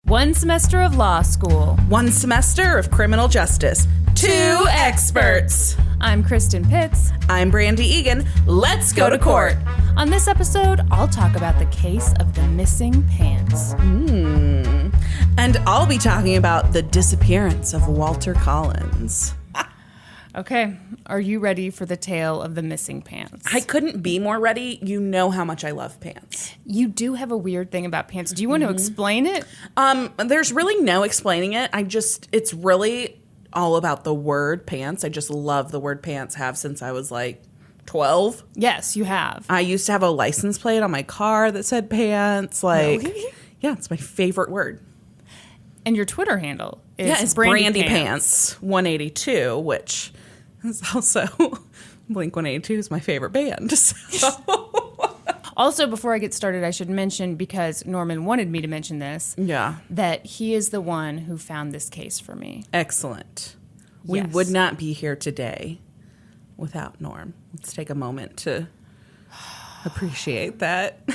One semester of law school. One semester of criminal justice. Two experts. I'm Kristen Pitts. I'm Brandi Egan. Let's go to court. On this episode, I'll talk about the case of the missing pants. And I'll be talking about the disappearance of Walter Collins. Okay, are you ready for the tale of the missing pants? I couldn't be more ready. You know how much I love pants. You do have a weird thing about pants. Do you want to explain it? There's really no explaining it. It's really all about the word pants. I just love the word pants, have since I was like 12. Yes, you have. I used to have a license plate on my car that said pants. Really? Yeah, it's my favorite word. And your Twitter handle is it's Brandi Pants 182, which is also Blink 182 is my favorite band. So. Also, before I get started, I should mention, because Norman wanted me to mention this, that he is the one who found this case for me. Excellent. We would not be here today without Norm. Let's take a moment to appreciate that.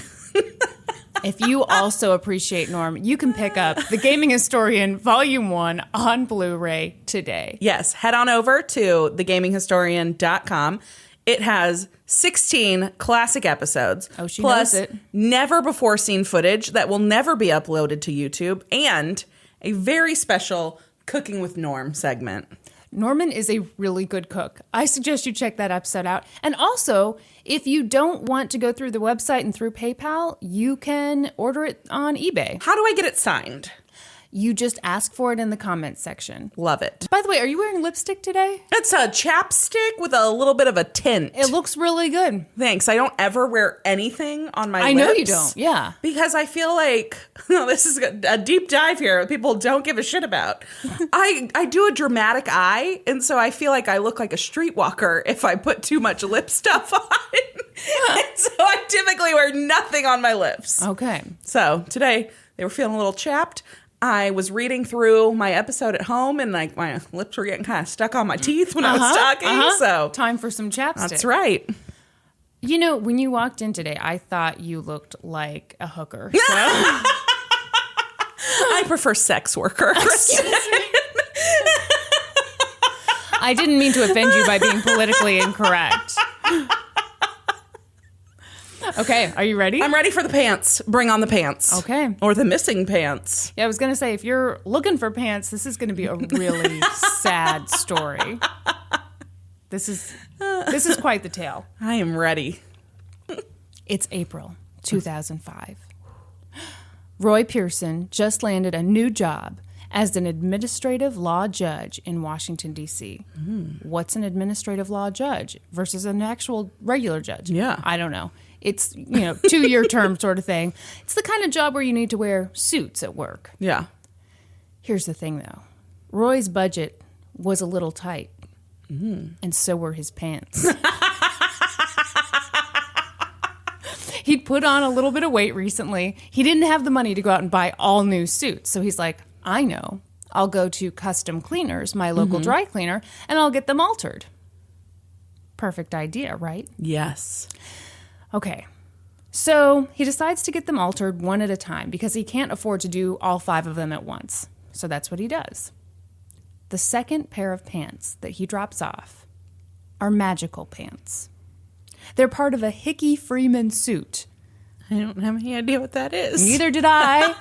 If you also appreciate Norm, you can pick up The Gaming Historian Volume 1 on Blu-ray today. Yes, head on over to thegaminghistorian.com. It has 16 classic episodes. Oh, she plus knows it. Never before seen footage that will never be uploaded to YouTube, and a very special Cooking with Norm segment. Norman is a really good cook. I suggest you check that episode out. And also, if you don't want to go through the website and through PayPal, you can order it on eBay. How do I get it signed? You just ask for it in the comments section. Love it. By the way, are you wearing lipstick today? It's a chapstick with a little bit of a tint. It looks really good. Thanks. I don't ever wear anything on my lips. I know you don't, yeah. Because I feel like, this is a deep dive here that people don't give a shit about. I do a dramatic eye, and so I feel like I look like a streetwalker if I put too much lip stuff on. And so I typically wear nothing on my lips. Okay. So today, they were feeling a little chapped. I was reading through my episode at home, and like my lips were getting kind of stuck on my teeth when I was talking. So time for some chapstick. That's right. You know, when you walked in today, I thought you looked like a hooker. So. I prefer sex worker. I didn't mean to offend you by being politically incorrect. Okay, are you ready? I'm ready for the pants. Bring on the pants. Okay. Or the missing pants. Yeah, I was going to say, if you're looking for pants, this is going to be a really sad story. This is quite the tale. I am ready. It's April 2005. Roy Pearson just landed a new job as an administrative law judge in Washington, D.C. What's an administrative law judge versus an actual regular judge? Yeah. I don't know. It's, 2-year term sort of thing. It's the kind of job where you need to wear suits at work. Yeah. Here's the thing, though. Roy's budget was a little tight. And so were his pants. He'd put on a little bit of weight recently. He didn't have the money to go out and buy all new suits. So he's like, I know. I'll go to Custom Cleaners, my local dry cleaner, and I'll get them altered. Perfect idea, right? Yes. Okay. So he decides to get them altered one at a time because he can't afford to do all 5 of them at once. So that's what he does. The second pair of pants that he drops off are magical pants. They're part of a Hickey Freeman suit. I don't have any idea what that is. Neither did I.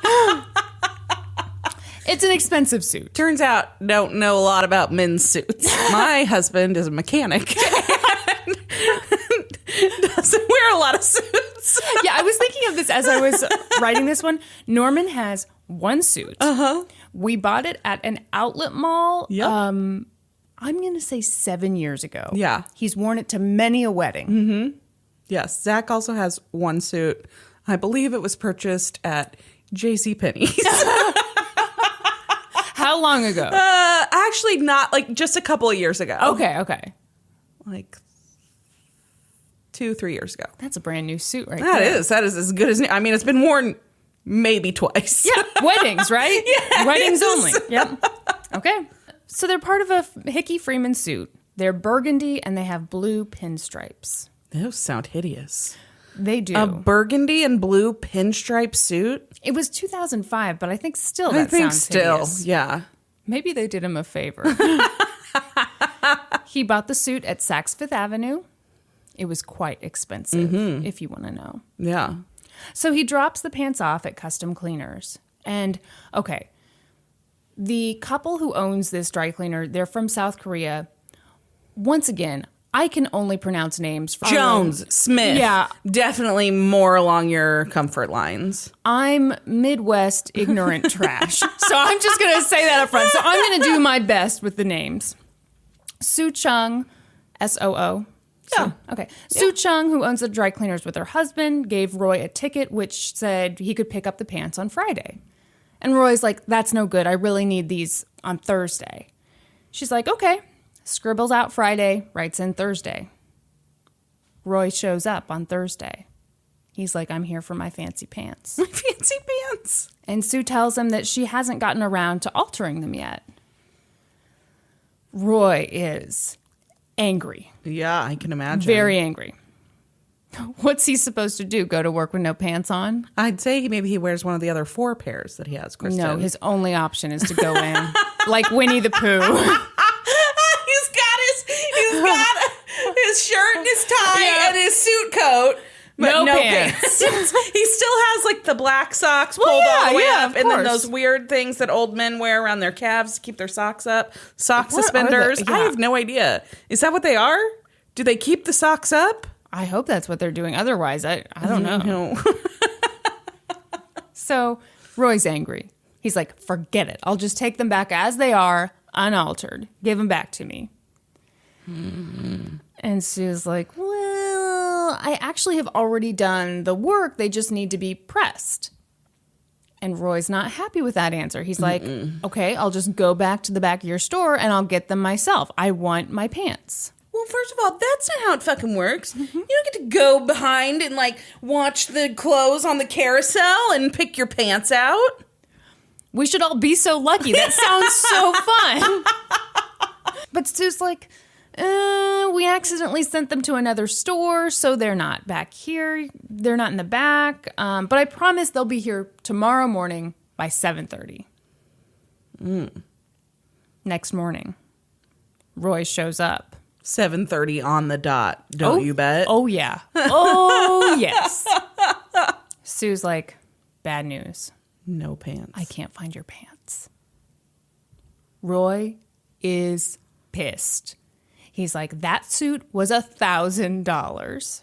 It's an expensive suit. Turns out, don't know a lot about men's suits. My husband is a mechanic. Doesn't wear a lot of suits. Yeah, I was thinking of this as I was writing this one. Norman has one suit. We bought it at an outlet mall. Yep. I'm going to say 7 years ago. Yeah. He's worn it to many a wedding. Yes. Zach also has one suit. I believe it was purchased at JCPenney's. How long ago? Actually, not like just a couple of years ago. Okay. Like 2-3 years ago. That's a brand new suit right That there. is. That is as good as new. I mean, it's been worn maybe twice. Yeah, weddings, right? Yeah, weddings yes. only. Yep. Okay. So they're part of a Hickey Freeman suit. They're burgundy and they have blue pinstripes. Those sound hideous. They do. A burgundy and blue pinstripe suit? It was 2005, but I think still that sounds hideous. Yeah. Maybe they did him a favor. He bought the suit at Saks Fifth Avenue. It was quite expensive, if you want to know. Yeah. So he drops the pants off at Custom Cleaners. And, okay, the couple who owns this dry cleaner, they're from South Korea. Once again, I can only pronounce names. Jones, Smith. Yeah. Definitely more along your comfort lines. I'm Midwest ignorant trash. So I'm just going to say that up front. So I'm going to do my best with the names. Soo Chung, S-O-O. Yeah. Okay. Soo Chung, who owns the dry cleaners with her husband, gave Roy a ticket which said he could pick up the pants on Friday. And Roy's like, that's no good. I really need these on Thursday. She's like, okay. Scribbles out Friday, writes in Thursday. Roy shows up on Thursday. He's like, I'm here for my fancy pants. My fancy pants. And Sue tells him that she hasn't gotten around to altering them yet. Roy is angry. Yeah, I can imagine. Very angry. What's he supposed to do? Go to work with no pants on? I'd say maybe he wears one of the other 4 pairs that he has, Kristen. No, his only option is to go in like Winnie the Pooh. He's got his shirt and his tie and his suit coat. But no pants. He still has like the black socks pulled all the way up, and then those weird things that old men wear around their calves to keep their socks up. Sock suspenders. I have no idea. Is that what they are? Do they keep the socks up? I hope that's what they're doing. Otherwise, I don't know. No. So Roy's angry. He's like, forget it. I'll just take them back as they are, unaltered. Give them back to me. And Sue's like, well, I actually have already done the work. They just need to be pressed. And Roy's not happy with that answer. He's like, okay, I'll just go back to the back of your store and I'll get them myself. I want my pants. Well, first of all, that's not how it fucking works. You don't get to go behind and like watch the clothes on the carousel and pick your pants out. We should all be so lucky. That sounds so fun. But Sue's like, we accidentally sent them to another store, so they're not back here. They're not in the back. But I promise they'll be here tomorrow morning by 7:30. Next morning, Roy shows up. 7:30 on the dot, don't you bet? Oh, yeah. Oh, yes. Sue's like, bad news. No pants. I can't find your pants. Roy is pissed. He's like, that suit was $1,000.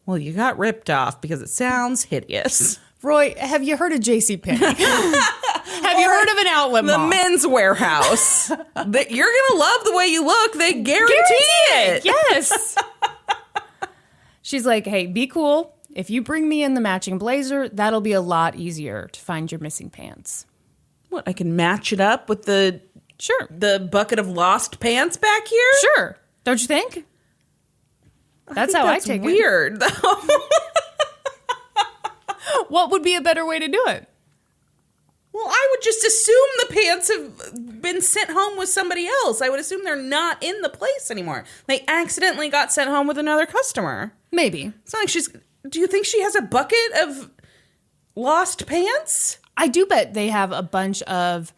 Well, you got ripped off because it sounds hideous. Roy, have you heard of JCPenney? Have you heard of an outlet mall? The Men's Warehouse. You're going to love the way you look. They guarantee it. Yes. She's like, hey, be cool. If you bring me in the matching blazer, that'll be a lot easier to find your missing pants. What, I can match it up with the bucket of lost pants back here? Sure. Don't you think? That's how I take it. Weird, though. What would be a better way to do it? Well, I would just assume the pants have been sent home with somebody else. I would assume they're not in the place anymore. They accidentally got sent home with another customer. Maybe. It's not like she's... Do you think she has a bucket of lost pants? I do bet they have a bunch of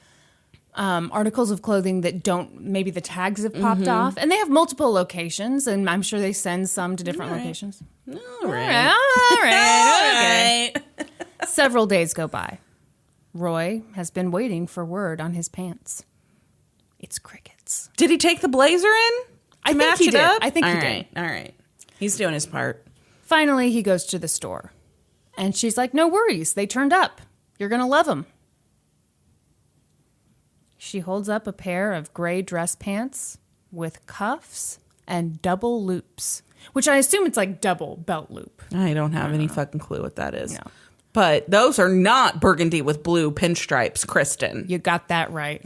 articles of clothing that don't, maybe the tags have popped off. And they have multiple locations, and I'm sure they send some to different locations. All right. Okay. Several days go by. Roy has been waiting for word on his pants. It's crickets. Did he take the blazer in? I think he did. I think he did. All right. He's doing his part. Finally, he goes to the store. And she's like, no worries. They turned up. You're going to love them. She holds up a pair of gray dress pants with cuffs and double loops, which I assume it's like double belt loop. I don't have any fucking clue what that is. No. But those are not burgundy with blue pinstripes, Kristen. You got that right.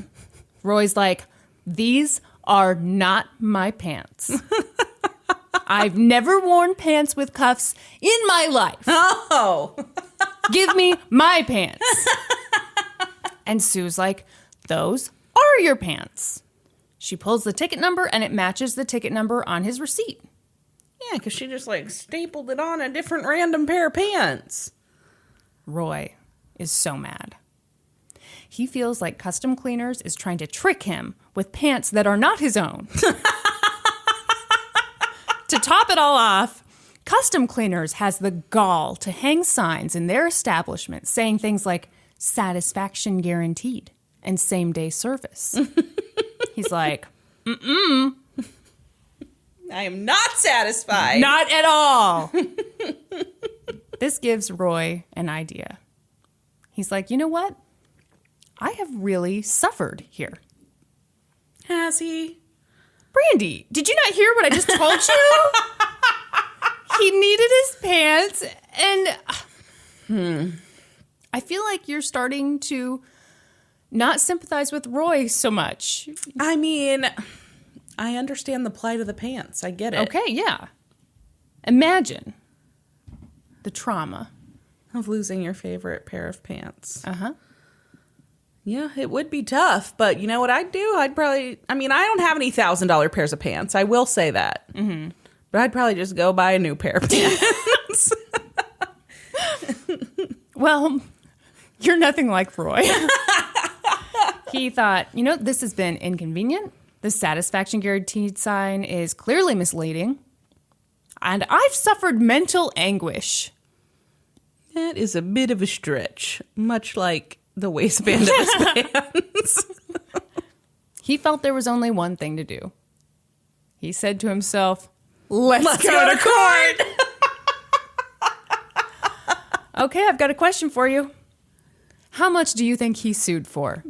Roy's like, these are not my pants. I've never worn pants with cuffs in my life. Oh. Give me my pants. And Sue's like, those are your pants. She pulls the ticket number and it matches the ticket number on his receipt. Yeah, because she just like stapled it on a different random pair of pants. Roy is so mad. He feels like Custom Cleaners is trying to trick him with pants that are not his own. To top it all off, Custom Cleaners has the gall to hang signs in their establishment saying things like satisfaction guaranteed and same-day service. He's like, I am not satisfied. Not at all. This gives Roy an idea. He's like, you know what? I have really suffered here. Has he? Brandi, did you not hear what I just told you? He needed his pants, and I feel like you're starting to not sympathize with Roy so much. I mean, I understand the plight of the pants. I get it. Okay, yeah. Imagine the trauma of losing your favorite pair of pants. Uh-huh. Yeah, it would be tough, but you know what I'd do? I don't have any $1,000 pairs of pants. I will say that. Mm-hmm. But I'd probably just go buy a new pair of pants. Well, you're nothing like Roy. He thought, this has been inconvenient. The satisfaction guaranteed sign is clearly misleading. And I've suffered mental anguish. That is a bit of a stretch, much like the waistband of his pants. He felt there was only one thing to do. He said to himself, let's go to court. Okay, I've got a question for you. How much do you think he sued for?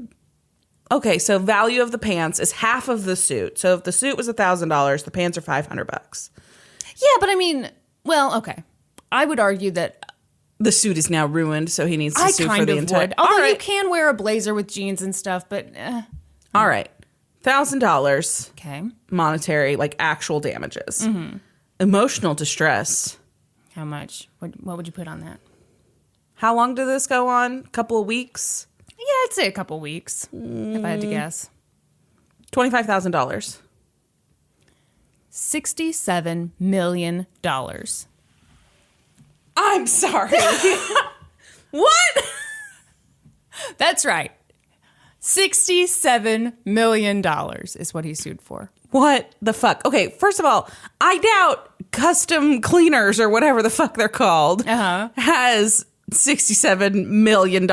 Okay, so value of the pants is half of the suit. So if the suit was $1,000, the pants are $500. Yeah, but okay. I would argue that the suit is now ruined, so he needs to sue for the entire. Would. Although you can wear a blazer with jeans and stuff, but all right, $1,000. Okay, monetary, like actual damages. Mm-hmm. Emotional distress. How much? What would you put on that? How long did this go on? A couple of weeks? Yeah, I'd say a couple of weeks, if I had to guess. $25,000. $67 million. I'm sorry. What? That's right. $67 million is what he sued for. What the fuck? Okay, first of all, I doubt Custom Cleaners or whatever the fuck they're called has $67 million.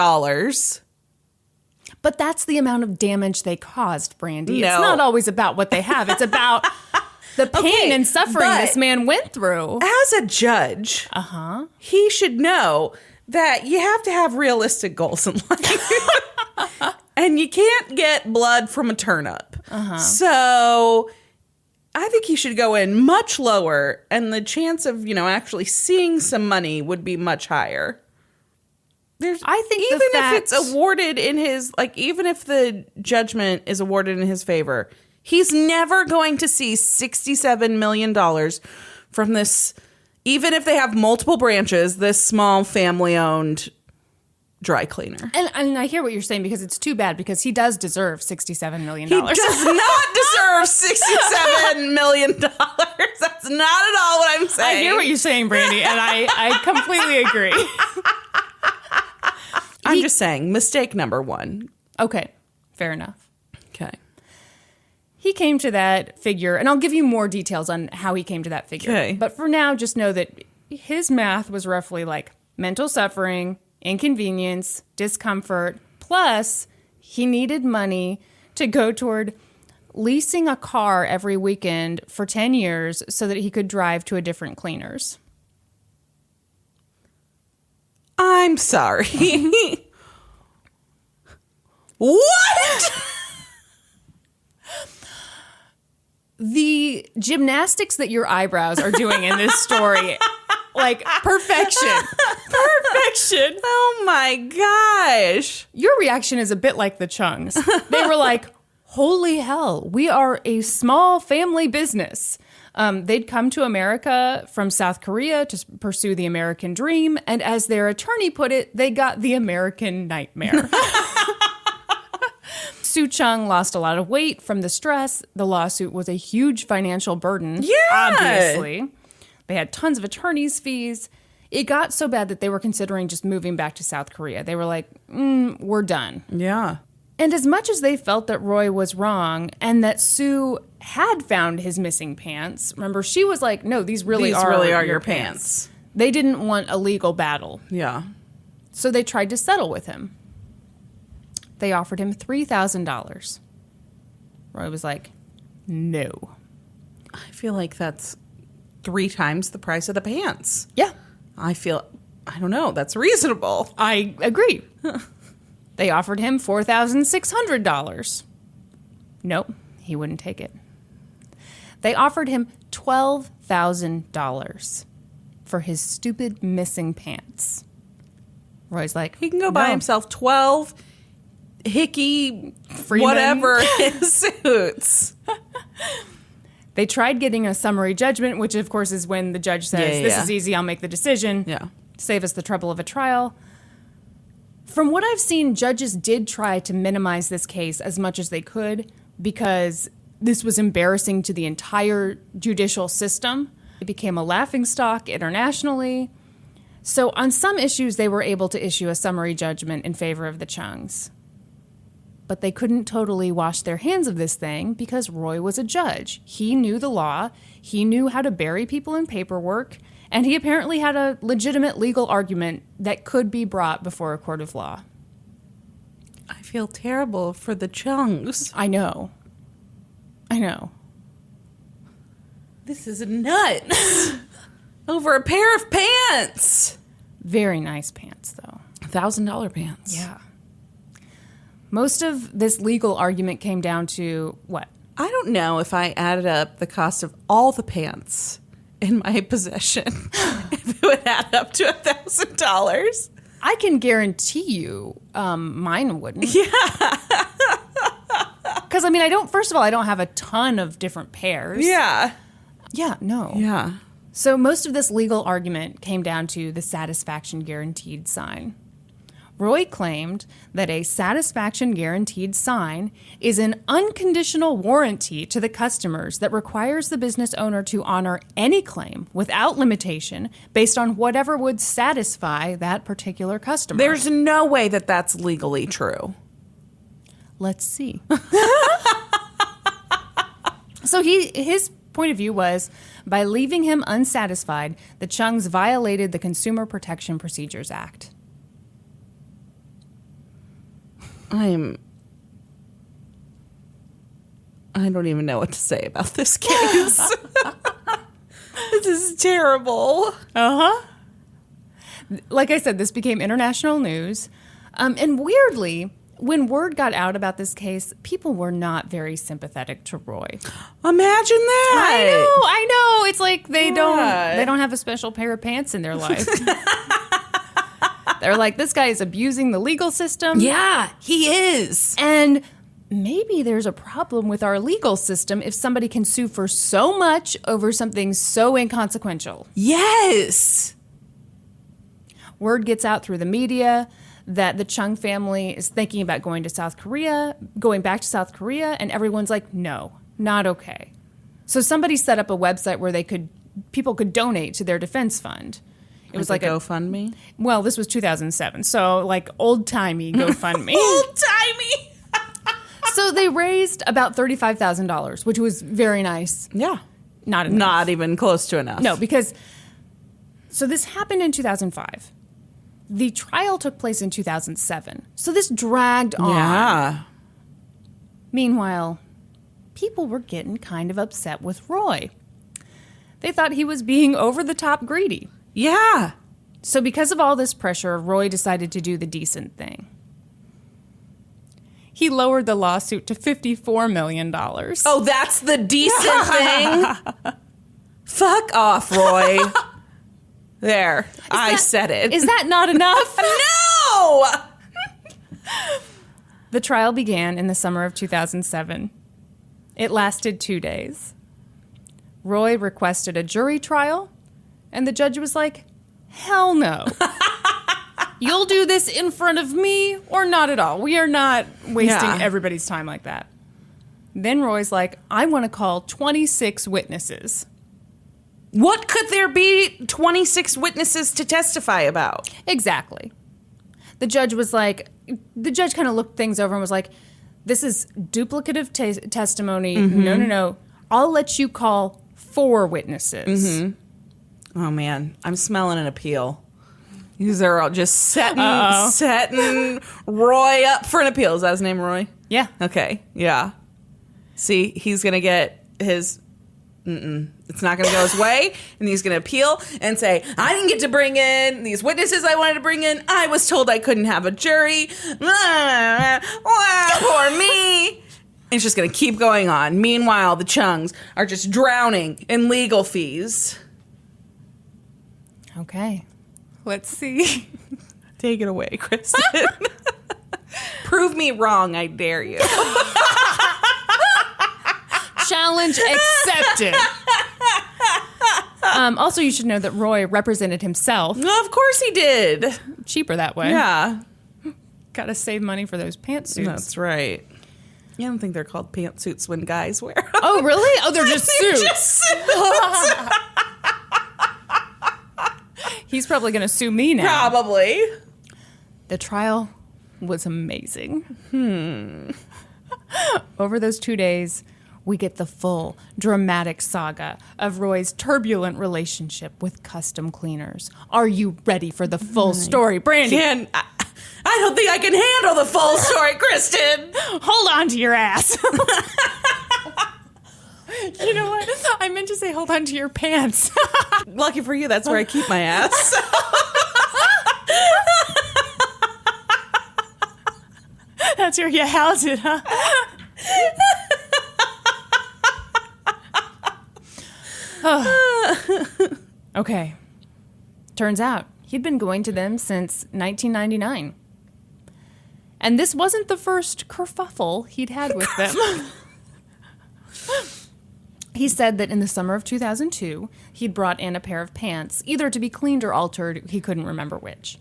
But that's the amount of damage they caused, Brandi. No. It's not always about what they have. It's about the pain and suffering this man went through. As a judge, he should know that you have to have realistic goals in life. And you can't get blood from a turnip. So I think he should go in much lower, and the chance of, actually seeing some money would be much higher. I think even if it's awarded in his, even if the judgment is awarded in his favor, he's never going to see $67 million from this, even if they have multiple branches, this small family-owned dry cleaner. And I hear what you're saying, because it's too bad, because he does deserve $67 million. He does not deserve $67 million. That's not at all what I'm saying. I hear what you're saying, Brandi, and I completely agree. I'm just saying, mistake number one. Okay, fair enough. Okay. He came to that figure, and I'll give you more details on how he came to that figure. Okay. But for now, just know that his math was roughly like mental suffering, inconvenience, discomfort, plus he needed money to go toward leasing a car every weekend for 10 years so that he could drive to a different cleaner's. I'm sorry. What? The gymnastics that your eyebrows are doing in this story, perfection. Perfection. Oh my gosh. Your reaction is a bit like the Chungs. They were like, holy hell, we are a small family business. They'd come to America from South Korea to pursue the American dream, and as their attorney put it, they got the American nightmare. Sue Chung lost a lot of weight from the stress. The lawsuit was a huge financial burden, obviously. They had tons of attorney's fees. It got so bad that they were considering just moving back to South Korea. They were like, we're done. Yeah. And as much as they felt that Roy was wrong and that Sue had found his missing pants, remember, she was like, no, these really are your pants. They didn't want a legal battle. Yeah. So they tried to settle with him. They offered him $3,000. Roy was like, no. I feel like that's 3 times the price of the pants. Yeah. I don't know, that's reasonable. I agree. They offered him $4,600. Nope, he wouldn't take it. They offered him $12,000 for his stupid missing pants. Roy's like, he can go buy himself 12 hickey Freeman. Whatever his suits. They tried getting a summary judgment, which of course is when the judge says, this is easy, I'll make the decision. Yeah. Save us the trouble of a trial. From what I've seen, judges did try to minimize this case as much as they could because this was embarrassing to the entire judicial system. It became a laughingstock internationally. So on some issues, they were able to issue a summary judgment in favor of the Chungs. But they couldn't totally wash their hands of this thing because Roy was a judge. He knew the law. He knew how to bury people in paperwork. And he apparently had a legitimate legal argument that could be brought before a court of law. I feel terrible for the Chungs. I know. This is nuts. Over a pair of pants. Very nice pants, though. $1,000 pants. Yeah. Most of this legal argument came down to what? I don't know if I added up the cost of all the pants in my possession, if it would add up to $1,000. I can guarantee you mine wouldn't. Yeah. Because, I mean, I don't have a ton of different pairs. Yeah. Yeah, no. Yeah. So most of this legal argument came down to the satisfaction guaranteed sign. Roy claimed that a satisfaction guaranteed sign is an unconditional warranty to the customers that requires the business owner to honor any claim without limitation based on whatever would satisfy that particular customer. There's no way that that's legally true. Let's see. So his point of view was, by leaving him unsatisfied, the Chungs violated the Consumer Protection Procedures Act. I don't even know what to say about this case. This is terrible. Uh-huh. Like I said, this became international news. And weirdly, when word got out about this case, people were not very sympathetic to Roy. Imagine that. I know. It's like they don't have a special pair of pants in their life. They're like, this guy is abusing the legal system. Yeah, he is. And maybe there's a problem with our legal system if somebody can sue for so much over something so inconsequential. Yes. Word gets out through the media that the Chung family is thinking about going back to South Korea, and everyone's like, no, not okay. So somebody set up a website where people could donate to their defense fund. It was like a GoFundMe? Well, this was 2007, so like old-timey GoFundMe. Old-timey! So they raised about $35,000, which was very nice. Yeah. Not enough. Not even close to enough. No, because... So this happened in 2005. The trial took place in 2007. So this dragged on. Yeah. Meanwhile, people were getting kind of upset with Roy. They thought he was being over-the-top greedy. Yeah. So because of all this pressure, Roy decided to do the decent thing. He lowered the lawsuit to $54 million. Oh, that's the decent thing? Fuck off, Roy. There. I said it. Is that not enough? No! The trial began in the summer of 2007. It lasted 2 days. Roy requested a jury trial, and the judge was like, hell no. You'll do this in front of me or not at all. We are not wasting everybody's time like that. Then Roy's like, I want to call 26 witnesses. What could there be 26 witnesses to testify about? Exactly. The judge kind of looked things over and was like, this is duplicative testimony. No. I'll let you call 4 witnesses. Oh, man. I'm smelling an appeal. These are all just setting Roy up for an appeal. Is that his name, Roy? Yeah. Okay. Yeah. See, he's going to get his... It's not going to go his way, and he's going to appeal and say, I didn't get to bring in these witnesses I wanted to bring in. I was told I couldn't have a jury. Poor me. And it's just going to keep going on. Meanwhile, the Chungs are just drowning in legal fees. Okay. Let's see. Take it away, Kristen. Prove me wrong, I dare you. Challenge accepted. Also, you should know that Roy represented himself. Well, of course he did. Cheaper that way. Yeah. Gotta save money for those pantsuits. That's right. I don't think they're called pantsuits when guys wear them. Oh, really? Oh, they're just suits. He's probably going to sue me now. Probably. The trial was amazing. Over those 2 days, we get the full dramatic saga of Roy's turbulent relationship with custom cleaners. Are you ready for the full story, Brandi? I don't think I can handle the full story, Kristen. Hold on to your ass. You know what? I meant to say hold on to your pants. Lucky for you, that's where I keep my ass. That's where you house it, huh? Okay. Turns out he'd been going to them since 1999. And this wasn't the first kerfuffle he'd had with them. He said that in the summer of 2002, he'd brought in a pair of pants, either to be cleaned or altered, he couldn't remember which.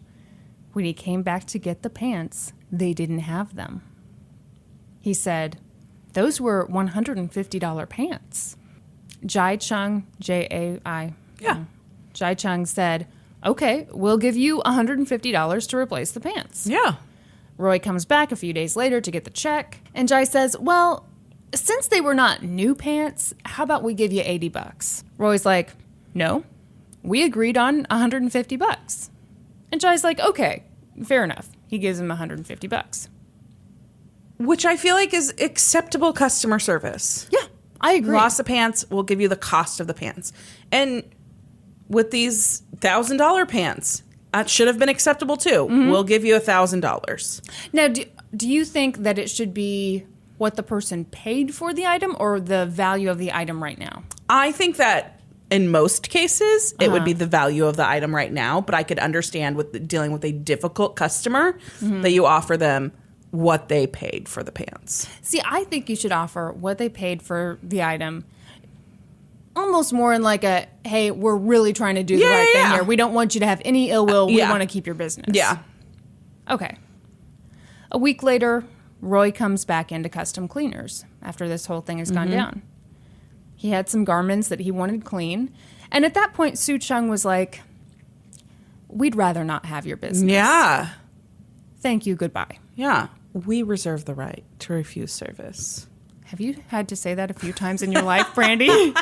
When he came back to get the pants, they didn't have them. He said, those were $150 pants. Jai Chung, J-A-I. Yeah. Jai Chung said, okay, we'll give you $150 to replace the pants. Yeah. Roy comes back a few days later to get the check, and Jai says, well, since they were not new pants, how about we give you $80? Roy's like, no, we agreed on $150. And Jai's like, okay, fair enough. He gives him $150. Which I feel like is acceptable customer service. Yeah, I agree. Loss of pants, we'll give you the cost of the pants. And with these $1,000 pants, that should have been acceptable too. Mm-hmm. We'll give you $1,000. Now, do you think that it should be what the person paid for the item or the value of the item right now? I think that in most cases, it would be the value of the item right now, but I could understand with dealing with a difficult customer that you offer them what they paid for the pants. See, I think you should offer what they paid for the item almost more in like a, hey, we're really trying to do the right thing here. We don't want you to have any ill will. We want to keep your business. Yeah. Okay. A week later, Roy comes back into custom cleaners after this whole thing has gone down. He had some garments that he wanted clean. And at that point, Sue Chung was like, we'd rather not have your business. Yeah. Thank you. Goodbye. Yeah. We reserve the right to refuse service. Have you had to say that a few times in your life, Brandi?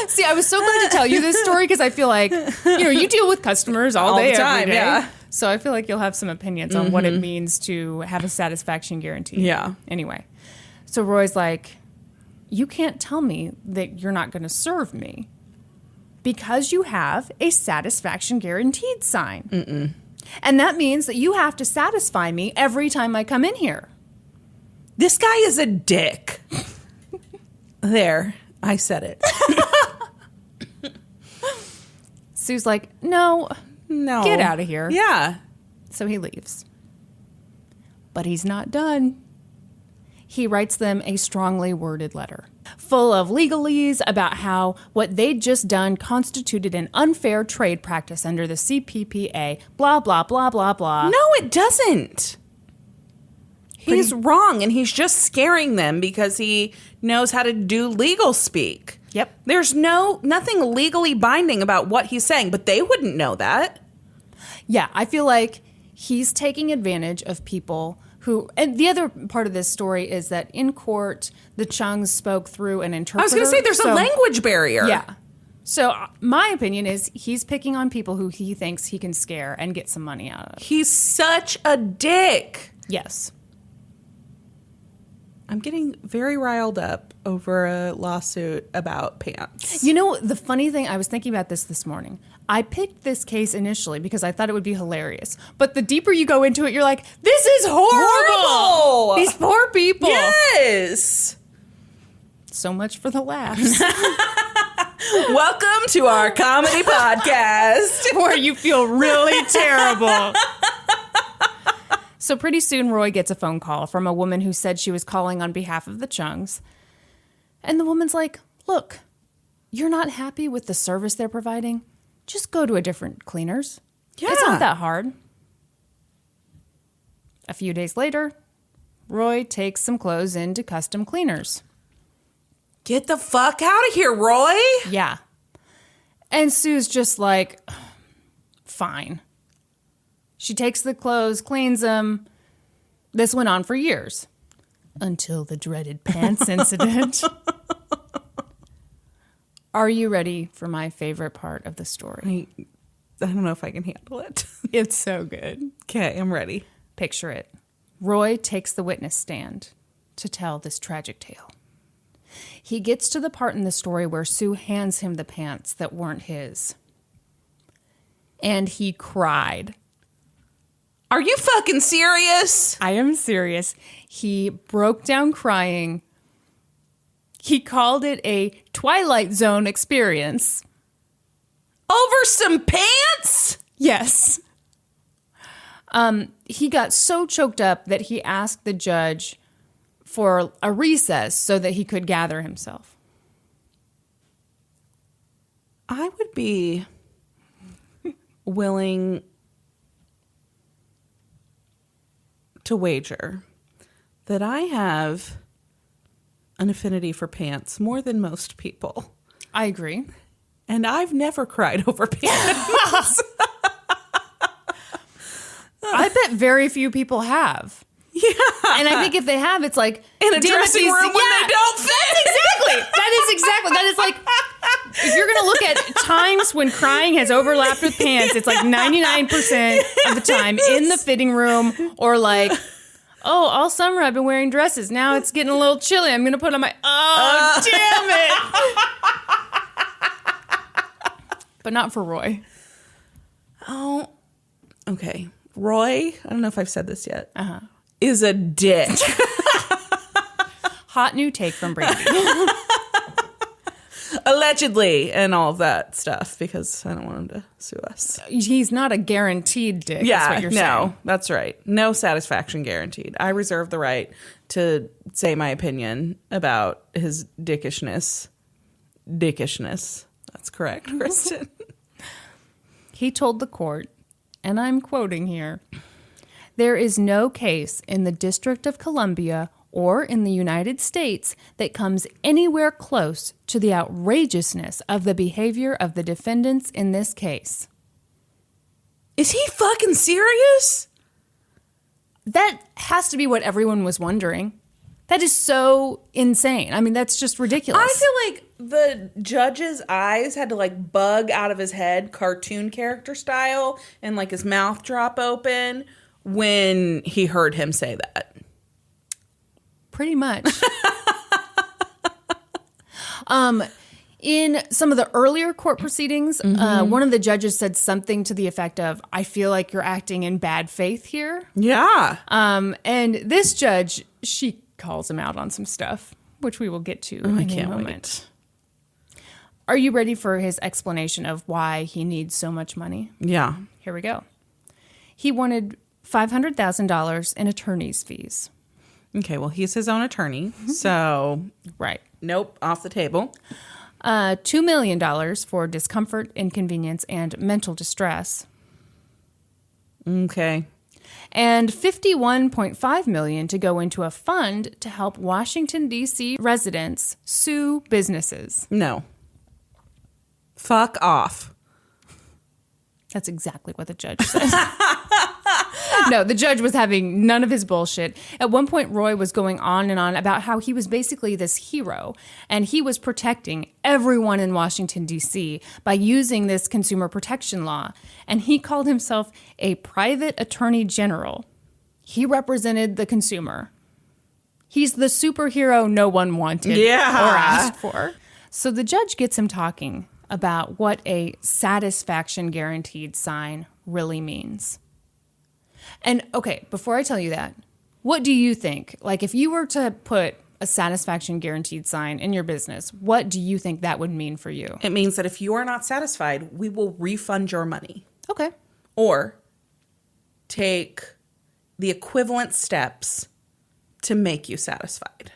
See, I was so glad to tell you this story because I feel like, you deal with customers all day, the time, every day. Yeah. So I feel like you'll have some opinions on what it means to have a satisfaction guarantee. Yeah. Anyway, so Roy's like, you can't tell me that you're not going to serve me because you have a satisfaction guaranteed sign. Mm-mm. And that means that you have to satisfy me every time I come in here. This guy is a dick. There, I said it. Sue's like, no, get out of here. Yeah. So he leaves. But he's not done. He writes them a strongly worded letter, full of legalese about how what they'd just done constituted an unfair trade practice under the CPPA, blah, blah, blah, blah, blah. No, it doesn't. He's wrong, and he's just scaring them because he knows how to do legal speak. Yep. There's nothing legally binding about what he's saying, but they wouldn't know that. Yeah, I feel like he's taking advantage of people who, and the other part of this story is that in court, the Chungs spoke through an interpreter. I was going to say there's a language barrier. Yeah. So my opinion is he's picking on people who he thinks he can scare and get some money out of. He's such a dick. Yes. I'm getting very riled up over a lawsuit about pants. You know, the funny thing, I was thinking about this morning. I picked this case initially because I thought it would be hilarious. But the deeper you go into it, you're like, this is horrible. These poor people. Yes. So much for the laughs. Welcome to our comedy podcast. Where you feel really terrible. So pretty soon, Roy gets a phone call from a woman who said she was calling on behalf of the Chungs. And the woman's like, look, you're not happy with the service they're providing? Just go to a different cleaners. Yeah. It's not that hard. A few days later, Roy takes some clothes into custom cleaners. Get the fuck out of here, Roy. Yeah. And Sue's just like, fine. She takes the clothes, cleans them. This went on for years. Until the dreaded pants incident. Are you ready for my favorite part of the story? I don't know if I can handle it. It's so good. Okay, I'm ready. Picture it. Roy takes the witness stand to tell this tragic tale. He gets to the part in the story where Sue hands him the pants that weren't his. And he cried. Are you fucking serious? I am serious. He broke down crying. He called it a Twilight Zone experience. Over some pants? Yes. He got so choked up that he asked the judge for a recess so that he could gather himself. I would be willing to wager that I have an affinity for pants more than most people. I agree. And I've never cried over pants. I bet very few people have. Yeah. And I think if they have, it's like in a dressing room when they don't fit. That is like, if you're going to look at times when crying has overlapped with pants, it's like 99% of the time in the fitting room, or like, oh, all summer I've been wearing dresses. Now it's getting a little chilly. I'm going to put on my, damn it. But not for Roy. Oh, okay. Roy, I don't know if I've said this yet, is a dick. Hot new take from Brandi. Allegedly, and all of that stuff, because I don't want him to sue us. He's not a guaranteed dick, Yeah, is what you're saying. That's right. No satisfaction guaranteed. I reserve the right to say my opinion about his dickishness. Dickishness. That's correct, Kristen. He told the court, and I'm quoting here, "There is no case in the District of Columbia or in the United States that comes anywhere close to the outrageousness of the behavior of the defendants in this case." Is he fucking serious? That has to be what everyone was wondering. That is so insane. I mean, that's just ridiculous. I feel like the judge's eyes had to like bug out of his head, cartoon character style, and like his mouth drop open when he heard him say that. Pretty much. In some of the earlier court proceedings, one of the judges said something to the effect of, "I feel like you're acting in bad faith here." Yeah. And this judge, she calls him out on some stuff, which we will get to in a moment. Are you ready for his explanation of why he needs so much money? Yeah. Here we go. He wanted $500,000 in attorney's fees. Okay, well, he's his own attorney, so... Right. Nope, off the table. $2 million for discomfort, inconvenience, and mental distress. Okay. and $51.5 million to go into a fund to help Washington, D.C. residents sue businesses. No. Fuck off. That's exactly what the judge said. No, the judge was having none of his bullshit. At one point, Roy was going on and on about how he was basically this hero, and he was protecting everyone in Washington, D.C. by using this consumer protection law. And he called himself a private attorney general. He represented the consumer. He's the superhero no one wanted or asked for. So the judge gets him talking about what a satisfaction guaranteed sign really means. And okay, before I tell you that, what do you think? Like, if you were to put a satisfaction guaranteed sign in your business, what do you think that would mean for you? It means that if you are not satisfied, we will refund your money. Okay. Or take the equivalent steps to make you satisfied.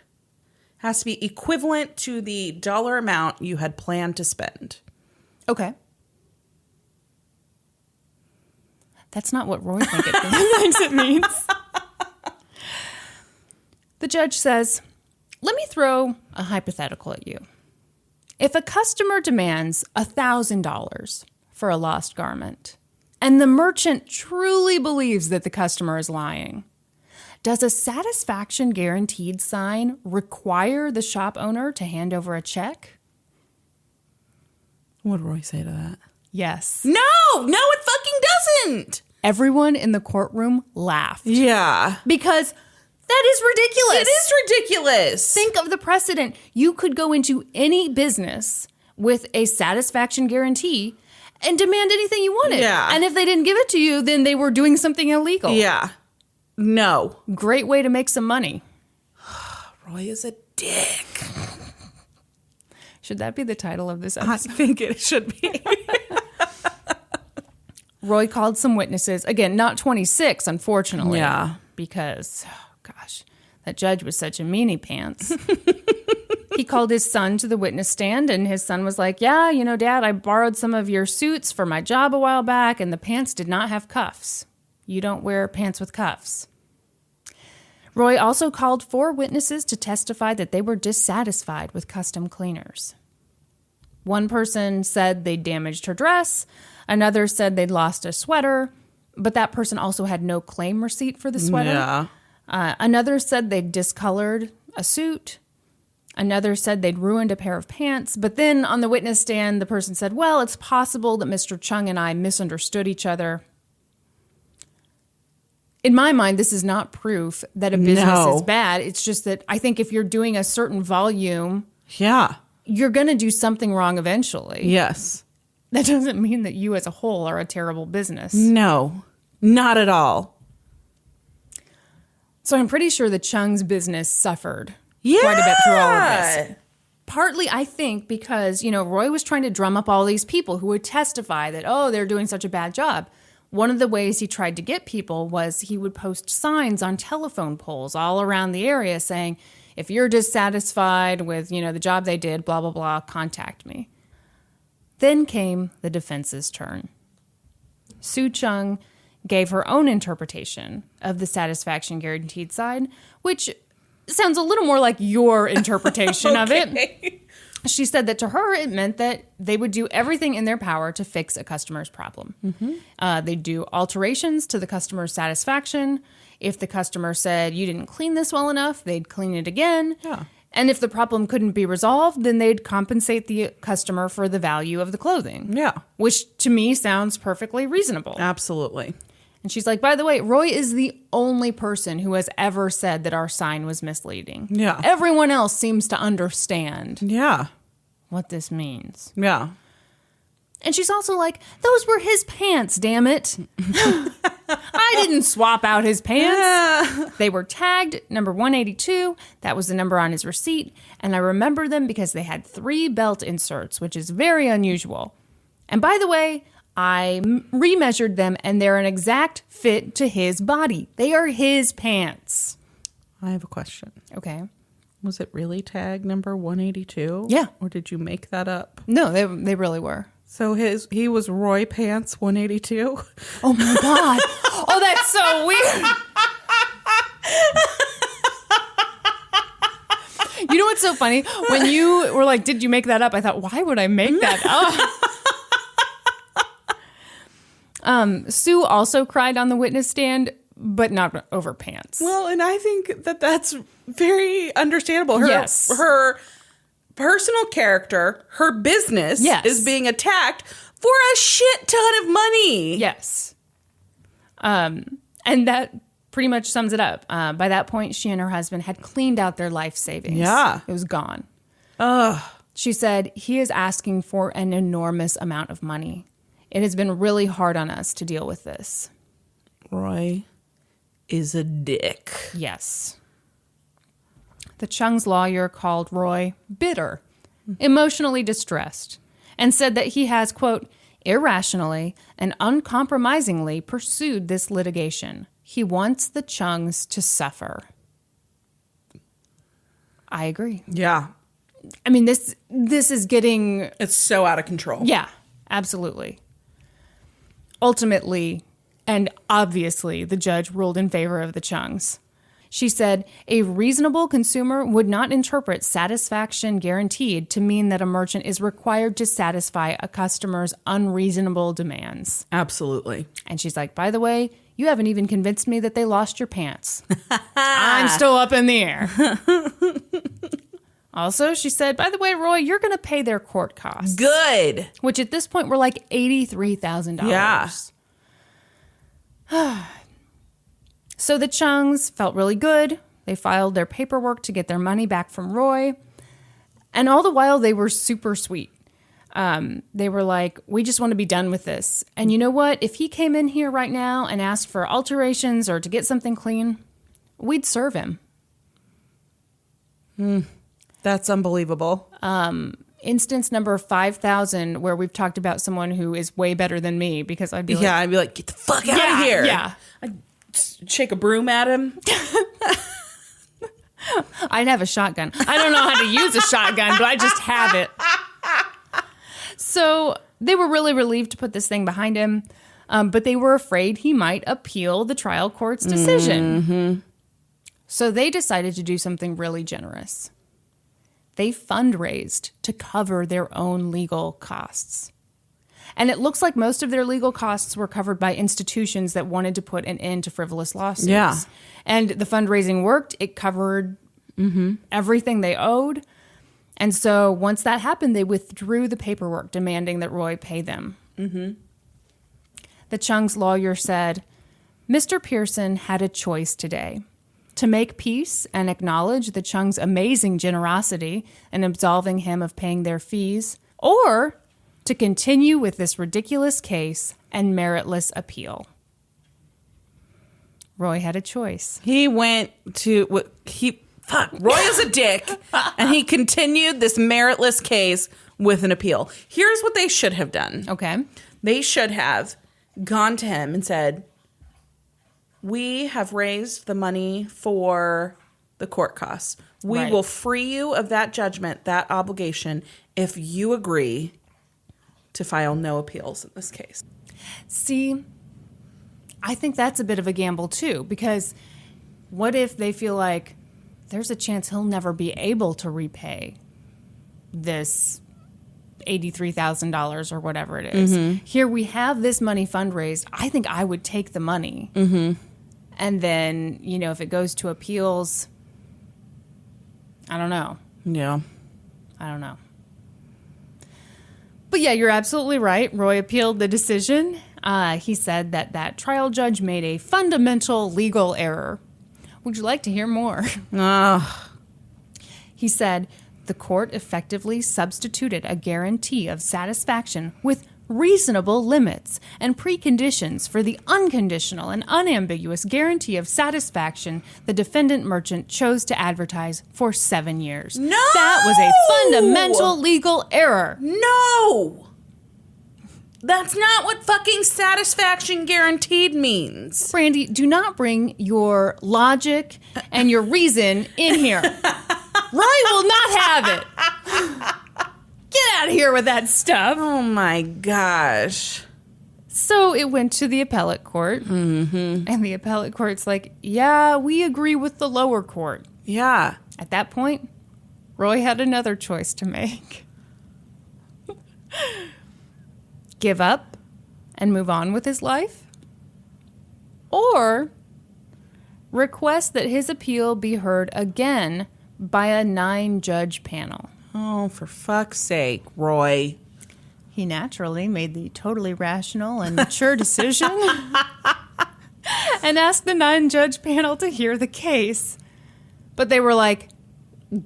Has to be equivalent to the dollar amount you had planned to spend. Okay. That's not what Roy thinks it means. The judge says, let me throw a hypothetical at you. If a customer demands $1,000 for a lost garment, and the merchant truly believes that the customer is lying, does a satisfaction guaranteed sign require the shop owner to hand over a check? What did Roy say to that? Yes. No, it fucking doesn't. Everyone in the courtroom laughed. Yeah. Because that is ridiculous. It is ridiculous. Think of the precedent. You could go into any business with a satisfaction guarantee and demand anything you wanted. Yeah. And if they didn't give it to you, then they were doing something illegal. Yeah. No. Great way to make some money. Roy is a dick. Should that be the title of this episode? I think it should be. Roy called some witnesses. Again, not 26, unfortunately. Yeah. Because, that judge was such a meanie pants. He called his son to the witness stand, and his son was like, yeah, Dad, I borrowed some of your suits for my job a while back, and the pants did not have cuffs. You don't wear pants with cuffs. Roy also called 4 witnesses to testify that they were dissatisfied with custom cleaners. One person said they damaged her dress. Another said they'd lost a sweater, but that person also had no claim receipt for the sweater. Yeah. Another said they'd discolored a suit. Another said they'd ruined a pair of pants. But then on the witness stand, the person said, well, it's possible that Mr. Chung and I misunderstood each other. In my mind, this is not proof that a business is bad. It's just that I think if you're doing a certain volume, you're going to do something wrong eventually. Yes. That doesn't mean that you as a whole are a terrible business. No, not at all. So I'm pretty sure the Chung's business suffered quite a bit through all of this. Partly, I think, because, Roy was trying to drum up all these people who would testify that, they're doing such a bad job. One of the ways he tried to get people was he would post signs on telephone poles all around the area saying, if you're dissatisfied with, the job they did, blah, blah, blah, contact me. Then came the defense's turn. Sue Chung gave her own interpretation of the satisfaction guaranteed sign, which sounds a little more like your interpretation of it. She said that to her, it meant that they would do everything in their power to fix a customer's problem. Mm-hmm. They'd do alterations to the customer's satisfaction. If the customer said, you didn't clean this well enough, they'd clean it again. Yeah. And if the problem couldn't be resolved, then they'd compensate the customer for the value of the clothing. Yeah. Which to me sounds perfectly reasonable. Absolutely. And she's like, by the way, Roy is the only person who has ever said that our sign was misleading. Yeah. Everyone else seems to understand what this means. Yeah. And she's also like, those were his pants, damn it. I didn't swap out his pants. They were tagged number 182. That was the number on his receipt. And I remember them because they had 3 belt inserts, which is very unusual. And by the way, I remeasured them and they're an exact fit to his body. They are his pants. I have a question. Okay. Was it really tag number 182? Yeah. Or did you make that up? No, they really were. So he was Roy Pants 182? Oh my God. Oh, that's so weird. You know what's so funny? When you were like, did you make that up? I thought, why would I make that up? Sue also cried on the witness stand, but not over pants. Well, and I think that that's very understandable. Yes. Her personal character, her business is being attacked for a shit ton of money. Yes. And that pretty much sums it up. By that point, she and her husband had cleaned out their life savings. Yeah. It was gone. Ugh. She said, he is asking for an enormous amount of money. It has been really hard on us to deal with this. Roy is a dick. Yes. The Chung's lawyer called Roy bitter, emotionally distressed, and said that he has, quote, irrationally and uncompromisingly pursued this litigation. He wants the Chungs to suffer. I agree. Yeah. I mean, this is getting... It's so out of control. Yeah, absolutely. Ultimately, and obviously, the judge ruled in favor of the Chungs. She said, a reasonable consumer would not interpret satisfaction guaranteed to mean that a merchant is required to satisfy a customer's unreasonable demands. Absolutely. And she's like, by the way, you haven't even convinced me that they lost your pants. I'm still up in the air. Also, she said, by the way, Roy, you're going to pay their court costs. Good. Which at this point were like $83,000. Yeah. So the Chungs felt really good. They filed their paperwork to get their money back from Roy. And all the while, they were super sweet. They were like, we just want to be done with this. And you know what? If he came in here right now and asked for alterations or to get something clean, we'd serve him. That's unbelievable. Instance number 5,000, where we've talked about someone who is way better than me, because I'd be like... Yeah, I'd be like, get the fuck out of here. Yeah. I'd shake a broom at him. I'd have a shotgun. I don't know how to use a shotgun, but I just have it. So they were really relieved to put this thing behind him, but they were afraid he might appeal the trial court's decision. Mm-hmm. So they decided to do something really generous. They fundraised to cover their own legal costs. And it looks like most of their legal costs were covered by institutions that wanted to put an end to frivolous lawsuits. Yeah. And the fundraising worked. It covered everything they owed. And so once that happened, they withdrew the paperwork demanding that Roy pay them. Mm-hmm. The Chung's lawyer said, Mr. Pearson had a choice today: to make peace and acknowledge the Chung's amazing generosity in absolving him of paying their fees, or to continue with this ridiculous case and meritless appeal. Roy had a choice. He went to... Roy is a dick. And he continued this meritless case with an appeal. Here's what they should have done. Okay. They should have gone to him and said, we have raised the money for the court costs. We will free you of that judgment, that obligation, if you agree to file no appeals in this case. See, I think that's a bit of a gamble too, because what if they feel like there's a chance he'll never be able to repay this $83,000 or whatever it is. Mm-hmm. Here we have this money fundraised. I think I would take the money. Mm-hmm. And then, if it goes to appeals, I don't know. Yeah. I don't know. But yeah, you're absolutely right. Roy appealed the decision. He said that trial judge made a fundamental legal error. Would you like to hear more? He said, the court effectively substituted a guarantee of satisfaction with reasonable limits and preconditions for the unconditional and unambiguous guarantee of satisfaction the defendant merchant chose to advertise for 7 years. No! That was a fundamental legal error. No! That's not what fucking satisfaction guaranteed means. Brandi, do not bring your logic and your reason in here. Roy will not have it. Get out of here with that stuff. Oh my gosh. So it went to the appellate court, and the appellate court's like, yeah, we agree with the lower court. Yeah. At that point, Roy had another choice to make. Give up and move on with his life, or request that his appeal be heard again by a 9-judge panel. Oh, for fuck's sake, Roy. He naturally made the totally rational and mature decision and asked the 9-judge panel to hear the case. But they were like,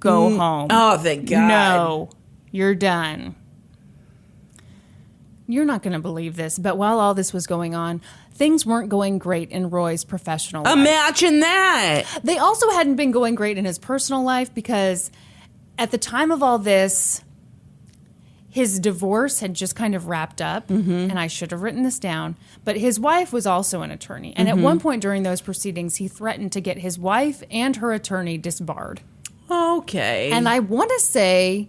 go home. Oh, thank God. No, you're done. You're not going to believe this, but while all this was going on, things weren't going great in Roy's professional life. Imagine that. They also hadn't been going great in his personal life because at the time of all this, his divorce had just kind of wrapped up, and I should have written this down, but his wife was also an attorney. And at one point during those proceedings, he threatened to get his wife and her attorney disbarred. Okay. And I want to say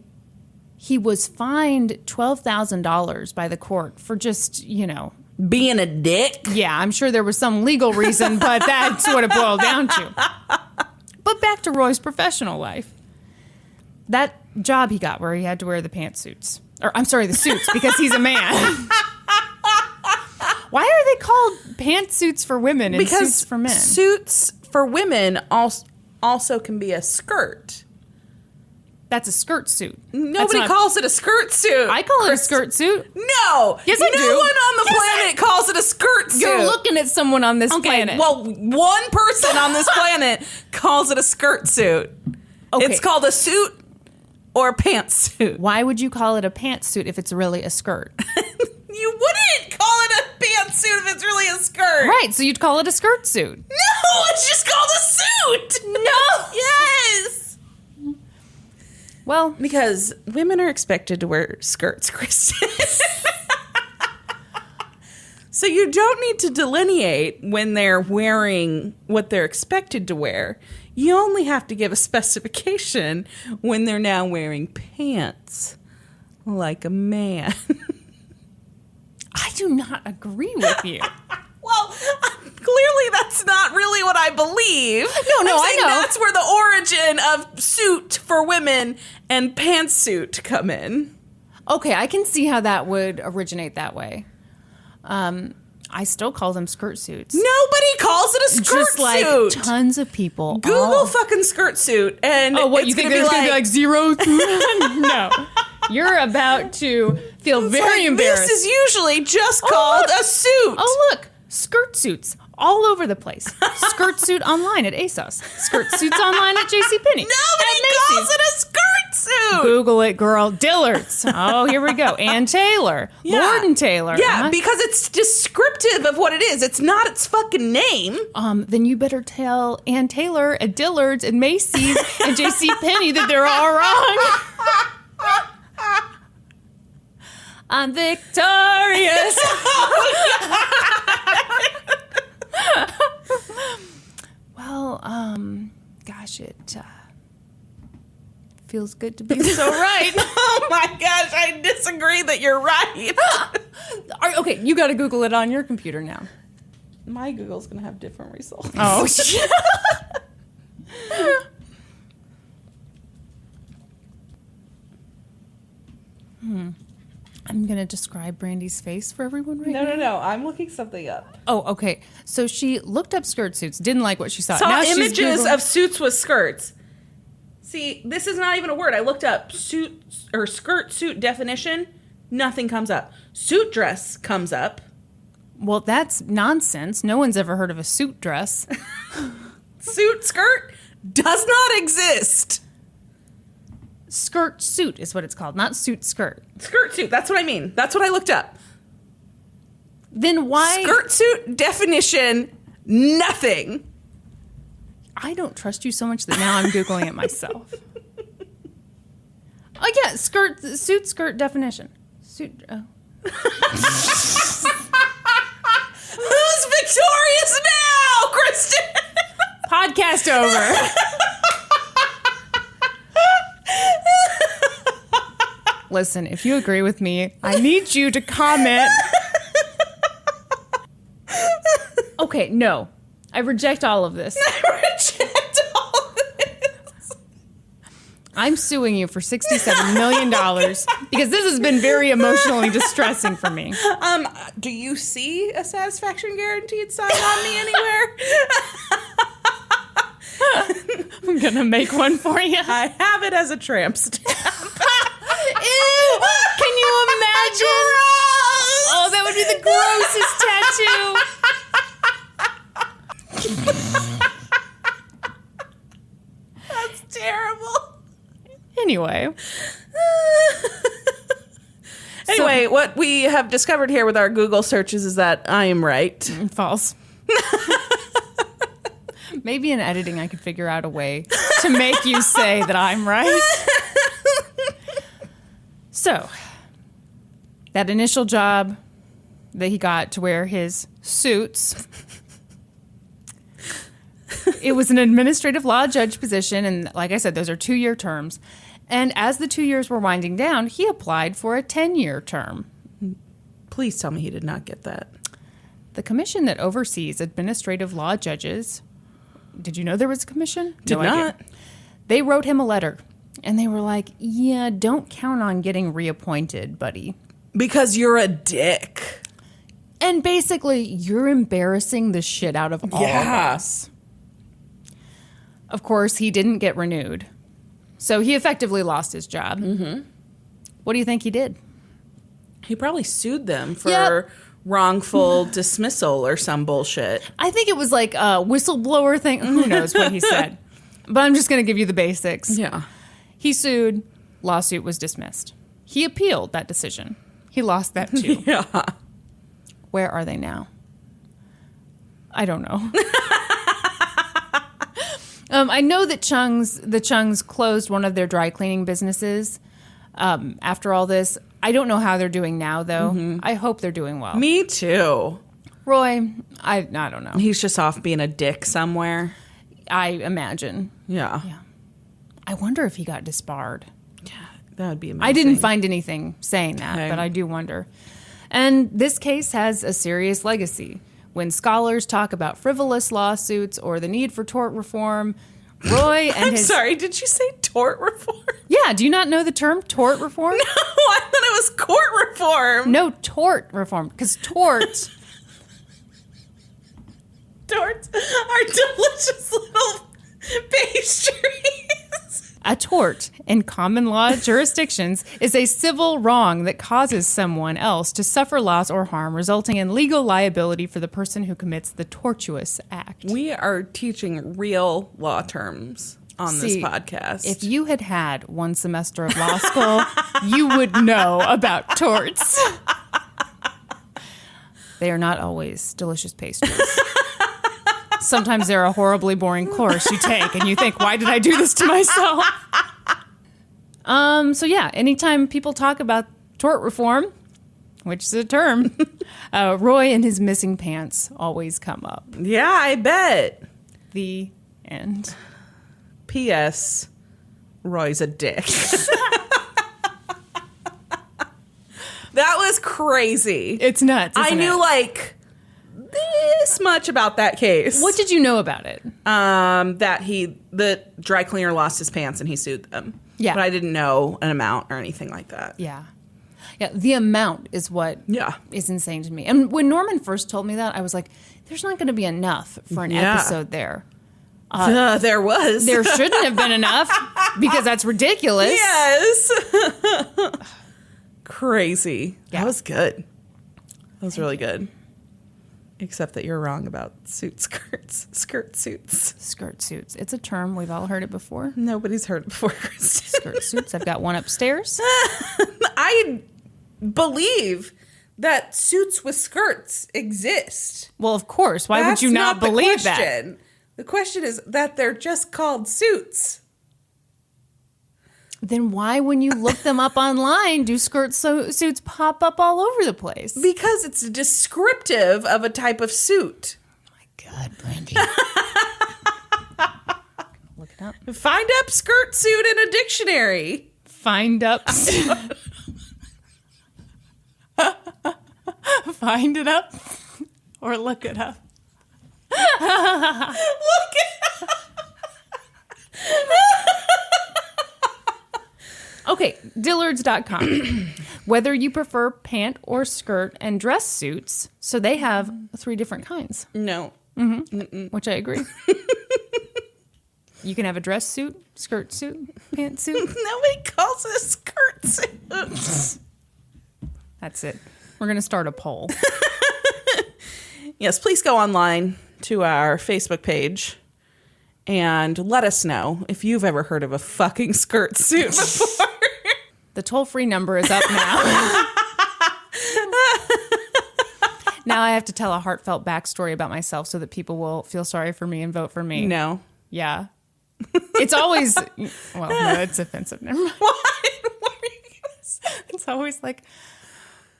he was fined $12,000 by the court for just, being a dick? Yeah, I'm sure there was some legal reason, but that's what it boiled down to. But back to Roy's professional life. That job he got where he had to wear the pantsuits. Or, I'm sorry, the suits, because he's a man. Why are they called pantsuits for women and suits for men? Suits for women also can be a skirt. That's a skirt suit. Nobody calls it a skirt suit. I call it a skirt suit. No. Yes, I do. No one on the planet calls it a skirt suit. You're looking at someone on this planet. Well, one person on this planet calls it a skirt suit. Okay. It's called a suit or a pantsuit. Why would you call it a pantsuit if it's really a skirt? You wouldn't call it a pantsuit if it's really a skirt. Right, so you'd call it a skirt suit. No, it's just called a suit. No. Yes. Well, because women are expected to wear skirts, Kristen. So you don't need to delineate when they're wearing what they're expected to wear. You only have to give a specification when they're now wearing pants like a man. I do not agree with you. Well, clearly that's not really what I believe. No, I know. That's where the origin of suit for women and pantsuit come in. Okay, I can see how that would originate that way. I still call them skirt suits. Nobody calls it a skirt Just like suit. tons of people. Google fucking skirt suit, and what it's you think gonna there's be gonna be like zero? No, you're about to feel very embarrassed. This is usually just called a suit. Oh look, skirt suits all over the place. Skirt suit online at ASOS. Skirt suits online at JCPenney. Nobody calls it a skirt suit. Google it, girl. Dillard's. Oh, here we go. Ann Taylor. Lord and Taylor. Yeah, because it's descriptive of what it is. It's not its fucking name. Then you better tell Ann Taylor at Dillard's and Macy's and JCPenney that they're all wrong. I'm victorious. Well, gosh, it feels good to be so right. Oh my gosh, I disagree that you're right. Okay, you got to Google it on your computer now. My Google's going to have different results. Oh, shit. I'm going to describe Brandi's face for everyone right now. No. I'm looking something up. Oh, okay. So she looked up skirt suits, didn't like what she saw. Saw Now she's images Googling- of suits with skirts. See, this is not even a word. I looked up suit or skirt suit definition. Nothing comes up. Suit dress comes up. Well, that's nonsense. No one's ever heard of a suit dress. Suit skirt does not exist. Skirt suit is what it's called, not suit skirt. Skirt suit, that's what I mean. That's what I looked up. Then why... Skirt suit definition, nothing. I don't trust you so much that now I'm Googling it myself. Oh, yeah, suit skirt definition. Suit... Oh. Who's victorious now, Kristen? Podcast over. Listen, if you agree with me, I need you to comment Okay, no. I reject all of this. I reject all of this. I'm suing you for $67 million because this has been very emotionally distressing for me. Do you see a satisfaction guaranteed sign on me anywhere? I'm going to make one for you. I have it as a tramp stamp. Ew! Can you imagine? Gross! Oh, that would be the grossest tattoo. That's terrible. Anyway. Anyway, what we have discovered here with our Google searches is that I am right. False. Maybe in editing I could figure out a way to make you say that I'm right. So, that initial job that he got to wear his suits, it was an administrative law judge position, and like I said, those are 2-year terms. And as the 2 years were winding down, he applied for a 10-year term. Please tell me he did not get that. The commission that oversees administrative law judges, did you know there was a commission? Did No not. idea. They wrote him a letter, and they were like, yeah, don't count on getting reappointed, buddy. Because you're a dick. And basically, you're embarrassing the shit out of all of us. Of course, he didn't get renewed. So he effectively lost his job. Mm-hmm. What do you think he did? He probably sued them for wrongful dismissal or some bullshit. I think it was like a whistleblower thing. Who knows what he said? But I'm just going to give you the basics. Yeah. He sued. Lawsuit was dismissed. He appealed that decision. He lost that too. Yeah. Where are they now? I don't know. I know that the Chungs closed one of their dry cleaning businesses after all this. I don't know how they're doing now, though. Mm-hmm. I hope they're doing well. Me too. Roy, I don't know. He's just off being a dick somewhere. I imagine. Yeah. I wonder if he got disbarred. Yeah, that would be amazing. I didn't find anything saying that, but I do wonder. And this case has a serious legacy. When scholars talk about frivolous lawsuits or the need for tort reform, Roy and I'm sorry, did you say tort reform? Yeah, do you not know the term tort reform? No, I thought it was court reform. No, tort reform, because torts are delicious little pastries. A tort in common law jurisdictions is a civil wrong that causes someone else to suffer loss or harm, resulting in legal liability for the person who commits the tortuous act. We are teaching real law terms on this podcast. If you had had one semester of law school, you would know about torts. They are not always delicious pastries. Sometimes they're a horribly boring course you take, and you think, why did I do this to myself? So yeah, anytime people talk about tort reform, which is a term, Roy and his missing pants always come up. Yeah, I bet. The end. P.S. Roy's a dick. That was crazy. It's nuts. I knew like this much about that case. What did you know about it? That the dry cleaner lost his pants and he sued them. Yeah. But I didn't know an amount or anything like that. Yeah. Yeah, the amount is what is insane to me. And when Norman first told me that, I was like, there's not going to be enough for an episode there. There was. There shouldn't have been enough because that's ridiculous. Yes. Crazy. Yeah. That was good. That was really good. Except that you're wrong about skirts. Skirt suits. Skirt suits. It's a term. We've all heard it before. Nobody's heard it before, Kristen. Skirt suits. I've got one upstairs. I believe that suits with skirts exist. Well, of course. Why would you not believe that? The question is that they're just called suits. Then why, when you look them up online, do suits pop up all over the place? Because it's descriptive of a type of suit. Oh my God, Brandi. Look it up. Find up skirt suit in a dictionary. Find up. Find it up or look it up. Look at Okay, Dillards.com. Whether you prefer pant or skirt and dress suits, so they have 3 different kinds. No. Which I agree. You can have a dress suit, skirt suit, pant suit. Nobody calls it a skirt suit. That's it. We're going to start a poll. Yes, please go online to our Facebook page and let us know if you've ever heard of a fucking skirt suit before. The toll-free number is up now. Now I have to tell a heartfelt backstory about myself so that people will feel sorry for me and vote for me. No. Yeah. It's always, well, no, it's offensive. Never mind. What were you gonna say? It's always like,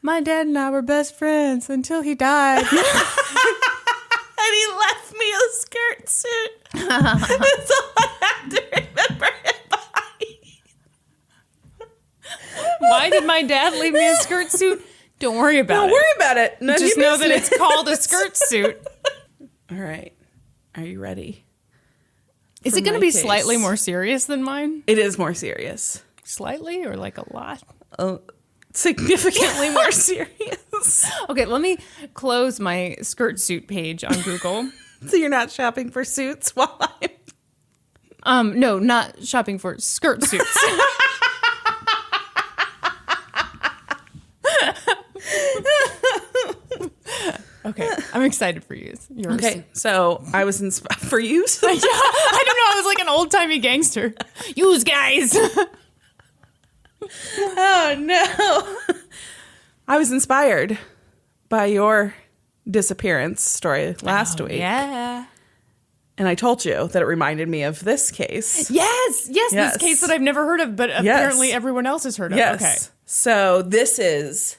my dad and I were best friends until he died. And he left me a skirt suit. That's all I have to remember him by. Why did my dad leave me a skirt suit? Don't worry about it. Don't worry about it. None Just of your know that it's business. called a skirt suit. All right. Are you ready? Is For it going to my be case? slightly more serious than mine? It is more serious. Slightly or like a lot? Significantly more serious. Okay, let me close my skirt suit page on Google. So you're not shopping for suits while I'm... No, not shopping for skirt suits. Okay, I'm excited for you. Yours. Okay, so I was for you. I don't know. I was like an old timey gangster. Yous guys. Oh no! I was inspired by your disappearance story last week. Yeah. And I told you that it reminded me of this case. Yes. This case that I've never heard of, but apparently everyone else has heard of. Yes. Okay. So this is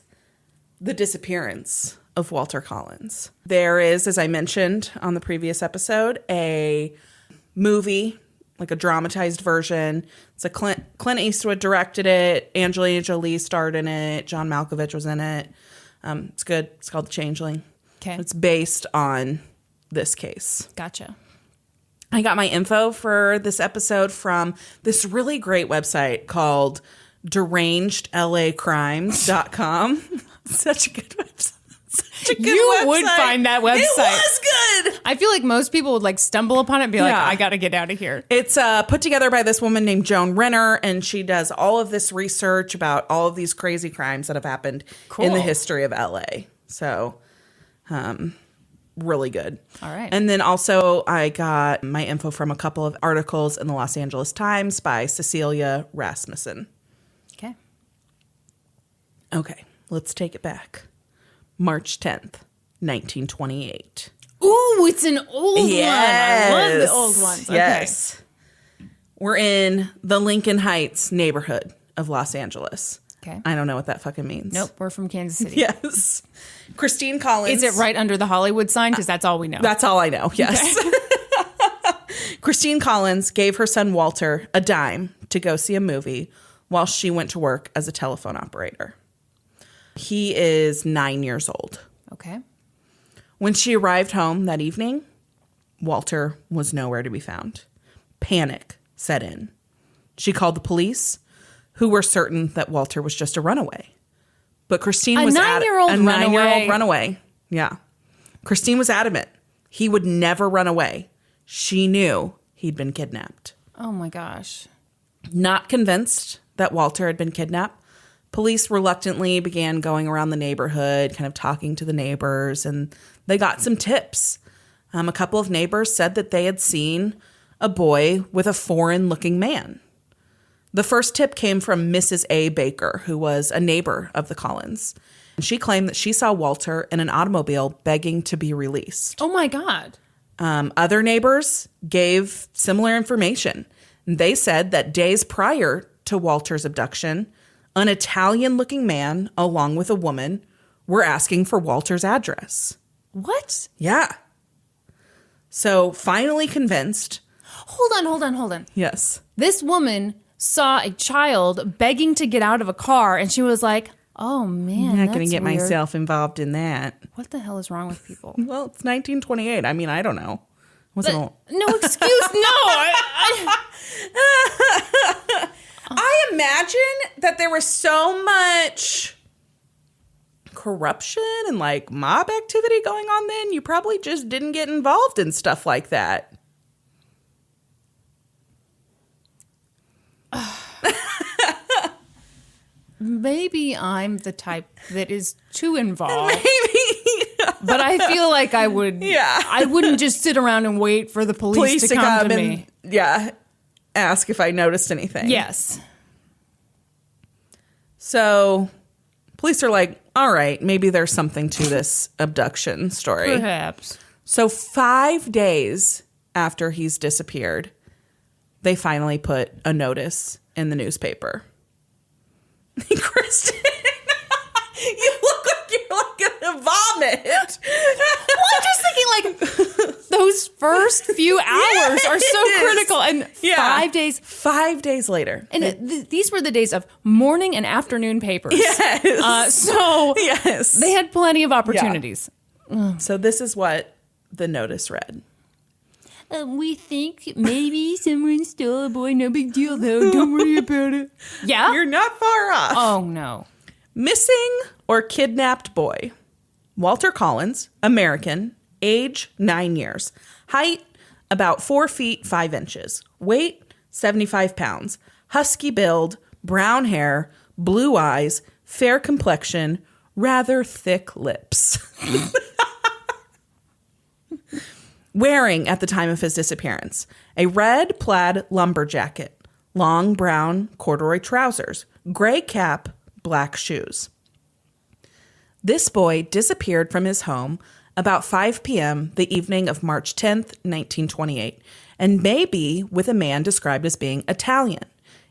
the disappearance of Walter Collins. There is, as I mentioned on the previous episode, a movie, like a dramatized version. It's a Clint Eastwood directed it. Angelina Jolie starred in it. John Malkovich was in it. It's good. It's called The Changeling. Okay. It's based on this case. Gotcha. I got my info for this episode from this really great website called derangedlacrimes.com. Such a good website. Such a good website. Would find that website. It was good. I feel like most people would like stumble upon it and be like, Yeah. I got to get out of here. It's put together by this woman named Joan Renner, and she does all of this research about all of these crazy crimes that have happened in the history of LA. So, really good. All right. And then also I got my info from a couple of articles in the Los Angeles Times by Cecilia Rasmussen. Okay. Okay, let's take it back. March 10th, 1928. Ooh, it's an old one. I love the old ones. Okay. Yes. We're in the Lincoln Heights neighborhood of Los Angeles. Okay. I don't know what that fucking means. Nope, we're from Kansas City. Yes. Christine Collins. Is it right under the Hollywood sign? Because that's all we know. That's all I know, yes. Okay. Christine Collins gave her son Walter a dime to go see a movie while she went to work as a telephone operator. He is 9 years old. Okay. When she arrived home that evening, Walter was nowhere to be found. Panic set in. She called the police, who were certain that Walter was just a runaway. But Christine was a 9-year-old runaway. Yeah. Christine was adamant. He would never run away. She knew he'd been kidnapped. Oh my gosh. Not convinced that Walter had been kidnapped, police reluctantly began going around the neighborhood, kind of talking to the neighbors, and they got some tips. A couple of neighbors said that they had seen a boy with a foreign-looking man. The first tip came from Mrs. A. Baker, who was a neighbor of the Collins. She claimed that she saw Walter in an automobile begging to be released. Oh my God. Other neighbors gave similar information. They said that days prior to Walter's abduction, an Italian-looking man, along with a woman, were asking for Walter's address. What? Yeah. So, finally convinced. Hold on. Yes. This woman saw a child begging to get out of a car, and she was like, Oh, man. I'm not going that's to get weird. myself involved in that. What the hell is wrong with people? Well, it's 1928. I mean, I don't know. No excuse. No. I imagine that there was so much corruption and like mob activity going on then. You probably just didn't get involved in stuff like that. Maybe I'm the type that is too involved. Maybe. But I feel like I would. Yeah. I wouldn't just sit around and wait for the police to come to me. Yeah, ask if I noticed anything. Yes. So police are like, all right, maybe there's something to this abduction story. Perhaps. So 5 days after he's disappeared, they finally put a notice in the newspaper. Kristen, you look like you're gonna vomit. Well, I'm just thinking, like, those first few hours are so critical. And 5 days. 5 days later. And these were the days of morning and afternoon papers. Yes. So yes. they had plenty of opportunities. So this is what the notice read. We think maybe someone stole a boy. No big deal, though. Don't worry about it. Yeah? You're not far off. Oh, no. Missing or kidnapped boy. Walter Collins, American, age 9 years. Height, about 4 feet 5 inches. Weight, 75 pounds. Husky build, brown hair, blue eyes, fair complexion, rather thick lips. Wearing, at the time of his disappearance, a red plaid lumber jacket, long brown corduroy trousers, gray cap, black shoes. This boy disappeared from his home about 5 p.m. the evening of March 10th, 1928, and may be with a man described as being Italian,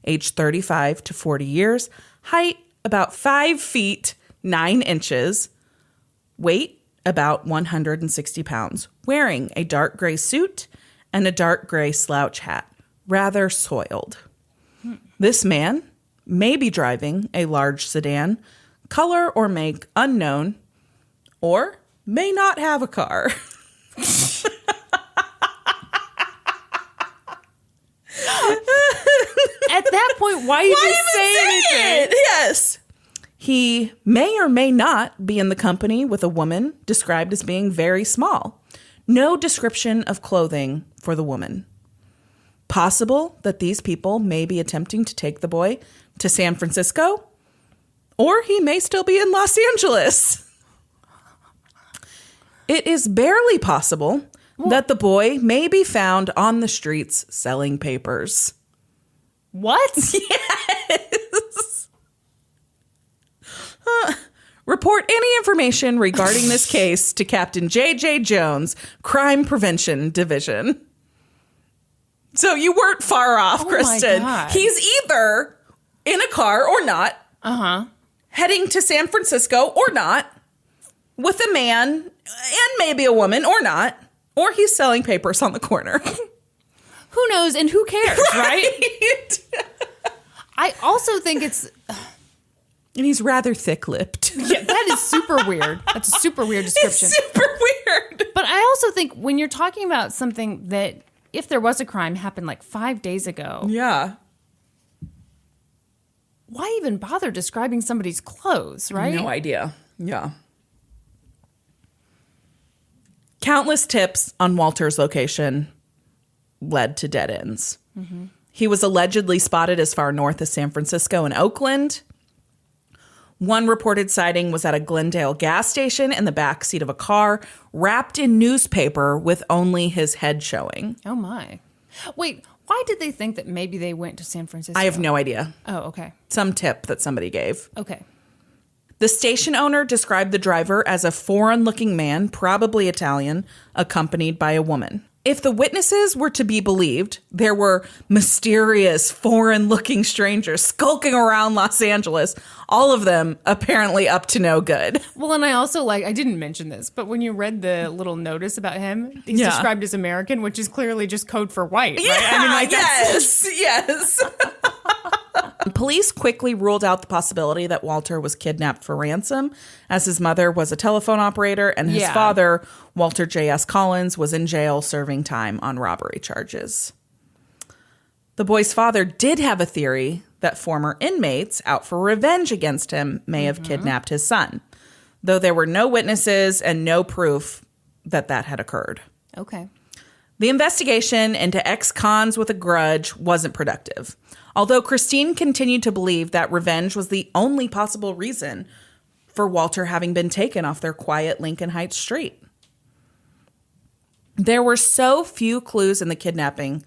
age 35 to 40 years, height about 5 feet 9 inches, weight about 160 pounds, wearing a dark gray suit and a dark gray slouch hat, rather soiled. This man may be driving a large sedan, color or make unknown, or may not have a car. At that point, why even say anything? Yes. He may or may not be in the company with a woman described as being very small. No description of clothing for the woman. Possible that these people may be attempting to take the boy to San Francisco, or he may still be in Los Angeles. It is barely possible that the boy may be found on the streets selling papers. What? Yes. Report any information regarding this case to Captain J.J. Jones, Crime Prevention Division. So you weren't far off, Kristen. My God. He's either in a car or not, heading to San Francisco or not, with a man and maybe a woman or not, or he's selling papers on the corner. Who knows and who cares, right? I also think it's... And he's rather thick-lipped. Yeah, that is super weird. That's a super weird description. It's super weird. But I also think when you're talking about something that, if there was a crime, happened like 5 days ago, Yeah. why even bother describing somebody's clothes, right? No idea. Yeah. Countless tips on Walter's location led to dead ends. Mm-hmm. He was allegedly spotted as far north as San Francisco and Oakland. One reported sighting was at a Glendale gas station in the back seat of a car, wrapped in newspaper with only his head showing. Oh, my. Wait, why did they think that maybe they went to San Francisco? I have no idea. Oh, okay. Some tip that somebody gave. Okay. The station owner described the driver as a foreign-looking man, probably Italian, accompanied by a woman. If the witnesses were to be believed, there were mysterious, foreign-looking strangers skulking around Los Angeles, all of them apparently up to no good. Well, and I also I didn't mention this, but when you read the little notice about him, he's described as American, which is clearly just code for white, right? Yeah, I mean, yes. Police quickly ruled out the possibility that Walter was kidnapped for ransom, as his mother was a telephone operator and his father, Walter J.S. Collins, was in jail serving time on robbery charges. The boy's father did have a theory that former inmates out for revenge against him may have kidnapped his son, though there were no witnesses and no proof that that had occurred. Okay. The investigation into ex-cons with a grudge wasn't productive, although Christine continued to believe that revenge was the only possible reason for Walter having been taken off their quiet Lincoln Heights street. There were so few clues in the kidnapping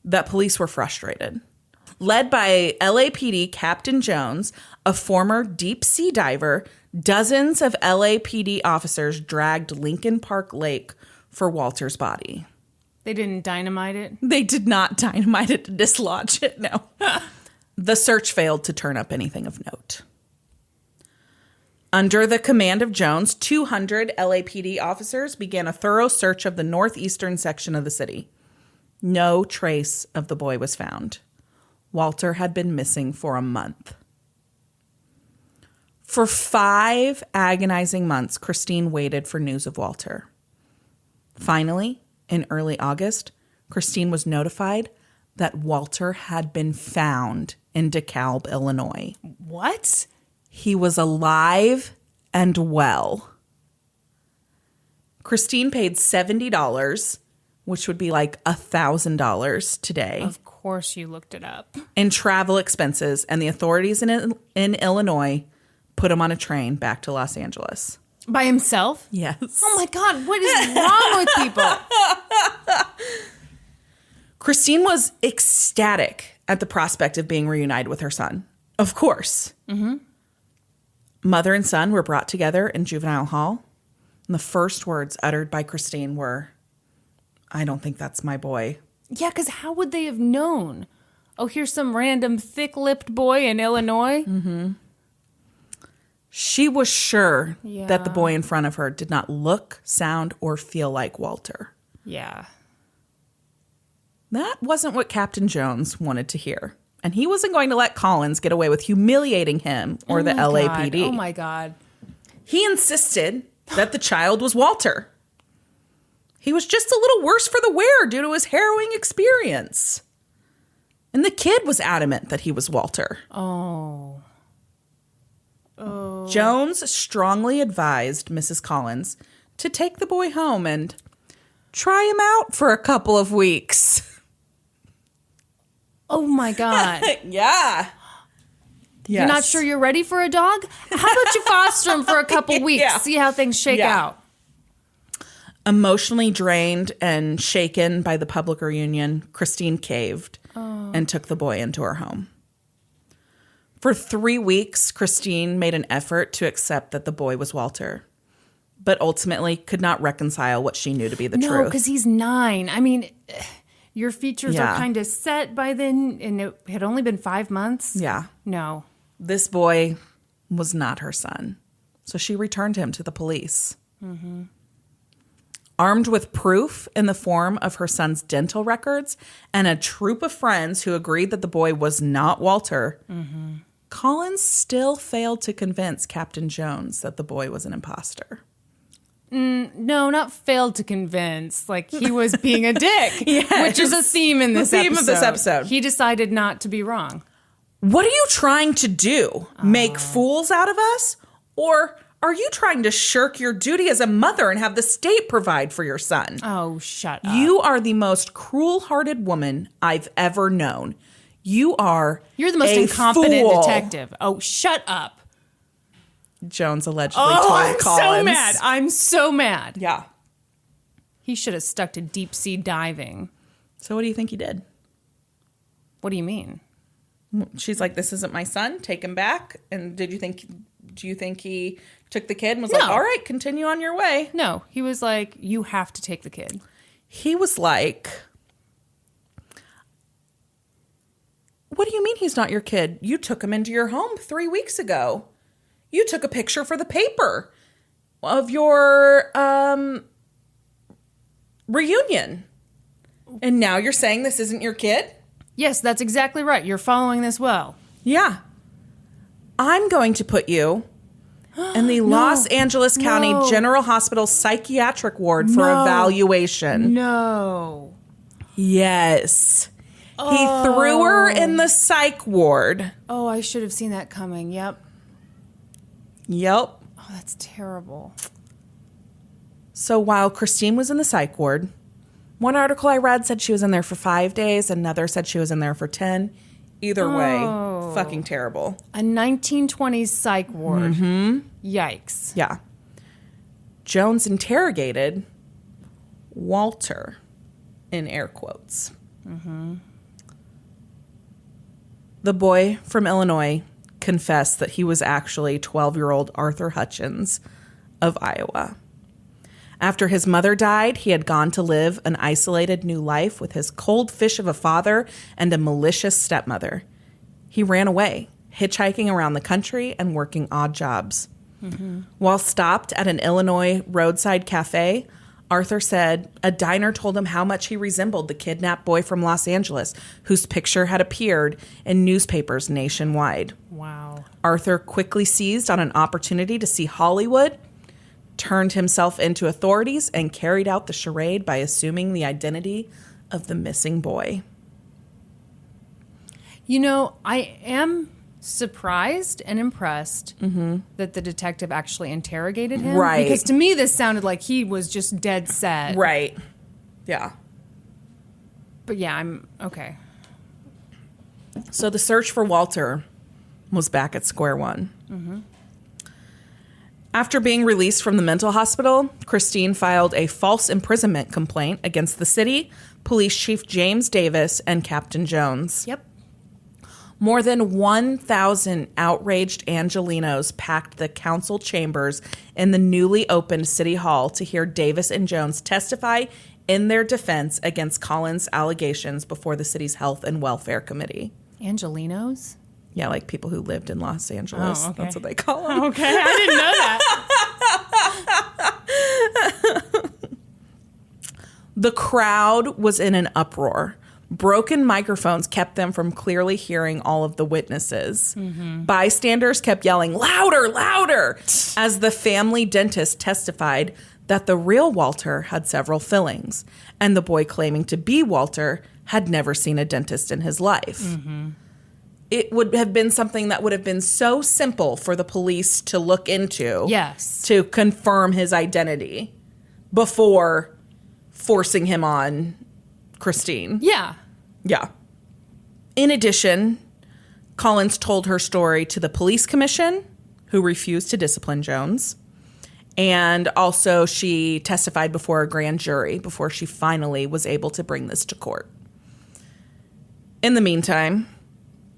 that police were frustrated. Led by LAPD Captain Jones, a former deep-sea diver, dozens of LAPD officers dragged Lincoln Park Lake for Walter's body. They didn't dynamite it? They did not dynamite it to dislodge it, no. The search failed to turn up anything of note. Under the command of Jones, 200 LAPD officers began a thorough search of the northeastern section of the city. No trace of the boy was found. Walter had been missing for a month. For 5 agonizing months, Christine waited for news of Walter. Finally, in early August, Christine was notified that Walter had been found in DeKalb, Illinois. What? He was alive and well. Christine paid $70, which would be like $1,000 today. Of course you looked it up. In travel expenses, and the authorities in Illinois put him on a train back to Los Angeles. By himself? Yes. Oh my God, what is wrong with people? Christine was ecstatic at the prospect of being reunited with her son. Of course. Mm-hmm. Mother and son were brought together in juvenile hall, and the first words uttered by Christine were, "I don't think that's my boy." Yeah, because how would they have known? Oh, here's some random thick-lipped boy in Illinois? Mm-hmm. She was sure that the boy in front of her did not look, sound, or feel like Walter. Yeah. That wasn't what Captain Jones wanted to hear. And he wasn't going to let Collins get away with humiliating him or the LAPD. Oh, my God. He insisted that the child was Walter. He was just a little worse for the wear due to his harrowing experience. And the kid was adamant that he was Walter. Oh. Jones strongly advised Mrs. Collins to take the boy home and try him out for a couple of weeks. Oh, my God. Yeah. Yes. You're not sure you're ready for a dog? How about you foster him for a couple weeks, see how things shake out? Emotionally drained and shaken by the public reunion, Christine caved and took the boy into her home. For 3 weeks, Christine made an effort to accept that the boy was Walter, but ultimately could not reconcile what she knew to be the truth. No, because he's 9. I mean, your features are kind of set by then, and it had only been 5 months. Yeah. No. This boy was not her son, so she returned him to the police. Mm-hmm. Armed with proof in the form of her son's dental records and a troop of friends who agreed that the boy was not Walter, Collins still failed to convince Captain Jones that the boy was an imposter. No, not failed to convince. Like, he was being a dick, which is a theme in this episode. The theme of this episode. He decided not to be wrong. What are you trying to do? Make fools out of us? Or are you trying to shirk your duty as a mother and have the state provide for your son? Oh, shut up. You are the most cruel-hearted woman I've ever known. You're the most incompetent detective. Oh, shut up. Jones allegedly told Collins. I'm so mad. Yeah. He should have stuck to deep sea diving. So what do you think he did? What do you mean? She's like, this isn't my son. Take him back. And do you think he took the kid and was like, all right, continue on your way? No, he was like, you have to take the kid. He was like, what do you mean he's not your kid? You took him into your home 3 weeks ago. You took a picture for the paper of your reunion. And now you're saying this isn't your kid? Yes, that's exactly right. You're following this well. Yeah. I'm going to put you in the Los Angeles County General Hospital psychiatric ward for evaluation. No. Yes. He threw her in the psych ward. Oh, I should have seen that coming. Yep. Yep. Oh, that's terrible. So while Christine was in the psych ward, one article I read said she was in there for 5 days. Another said she was in there for 10. Either way, fucking terrible. A 1920s psych ward. Mm-hmm. Yikes. Yeah. Jones interrogated Walter, in air quotes. Mm-hmm. The boy from Illinois confessed that he was actually 12-year-old Arthur Hutchins of Iowa. After his mother died, he had gone to live an isolated new life with his cold fish of a father and a malicious stepmother. He ran away, hitchhiking around the country and working odd jobs. Mm-hmm. While stopped at an Illinois roadside cafe, Arthur said a diner told him how much he resembled the kidnapped boy from Los Angeles, whose picture had appeared in newspapers nationwide. Wow. Arthur quickly seized on an opportunity to see Hollywood, turned himself into authorities, and carried out the charade by assuming the identity of the missing boy. You know, I am surprised and impressed that the detective actually interrogated him. Right. Because to me, this sounded like he was just dead set. Right. Yeah. But yeah, I'm okay. So the search for Walter was back at square one. Mm-hmm. After being released from the mental hospital, Christine filed a false imprisonment complaint against the city, Police Chief James Davis, and Captain Jones. Yep. More than 1,000 outraged Angelenos packed the council chambers in the newly opened City Hall to hear Davis and Jones testify in their defense against Collins' allegations before the city's Health and Welfare Committee. Angelenos? Yeah, like people who lived in Los Angeles. Oh, okay. That's what they call them. Okay, I didn't know that. The crowd was in an uproar. Broken microphones kept them from clearly hearing all of the witnesses. Mm-hmm. Bystanders kept yelling, "Louder, louder," as the family dentist testified that the real Walter had several fillings, and the boy claiming to be Walter had never seen a dentist in his life. Mm-hmm. It would have been something that would have been so simple for the police to look into. Yes. To confirm his identity before forcing him on Christine. Yeah. Yeah. In addition, Collins told her story to the police commission, who refused to discipline Jones. And also she testified before a grand jury before she finally was able to bring this to court. In the meantime,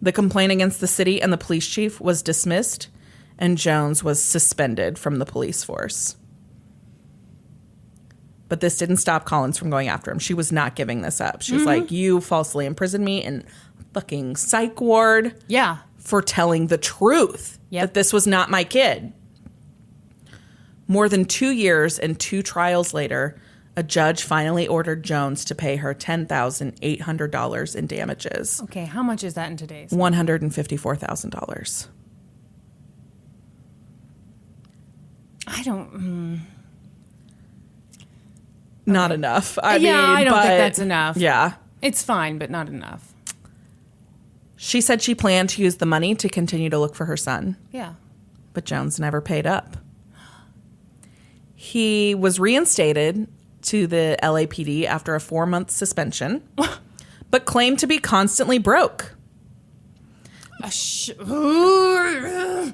the complaint against the city and the police chief was dismissed, and Jones was suspended from the police force. But this didn't stop Collins from going after him. She was not giving this up. She was like, you falsely imprisoned me in fucking psych ward. Yeah. For telling the truth that this was not my kid. More than 2 years and 2 trials later, a judge finally ordered Jones to pay her $10,800 in damages. Okay, how much is that in today's? $154,000. I don't... Not enough. I mean, I don't think that's enough. Yeah. It's fine, but not enough. She said she planned to use the money to continue to look for her son. Yeah. But Jones never paid up. He was reinstated to the LAPD after a 4-month suspension, but claimed to be constantly broke.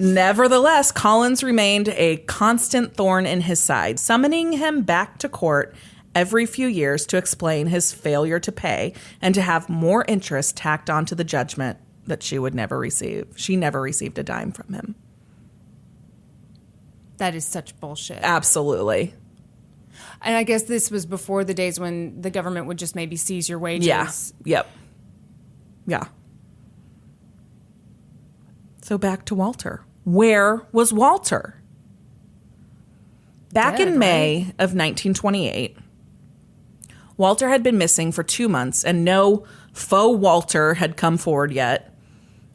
Nevertheless, Collins remained a constant thorn in his side, summoning him back to court every few years to explain his failure to pay and to have more interest tacked onto the judgment that she would never receive. She never received a dime from him. That is such bullshit. Absolutely. And I guess this was before the days when the government would just maybe seize your wages. Yeah. Yep. Yeah. So back to Walter. Where was Walter? Back in May of 1928, Walter had been missing for 2 months, and no faux Walter had come forward yet.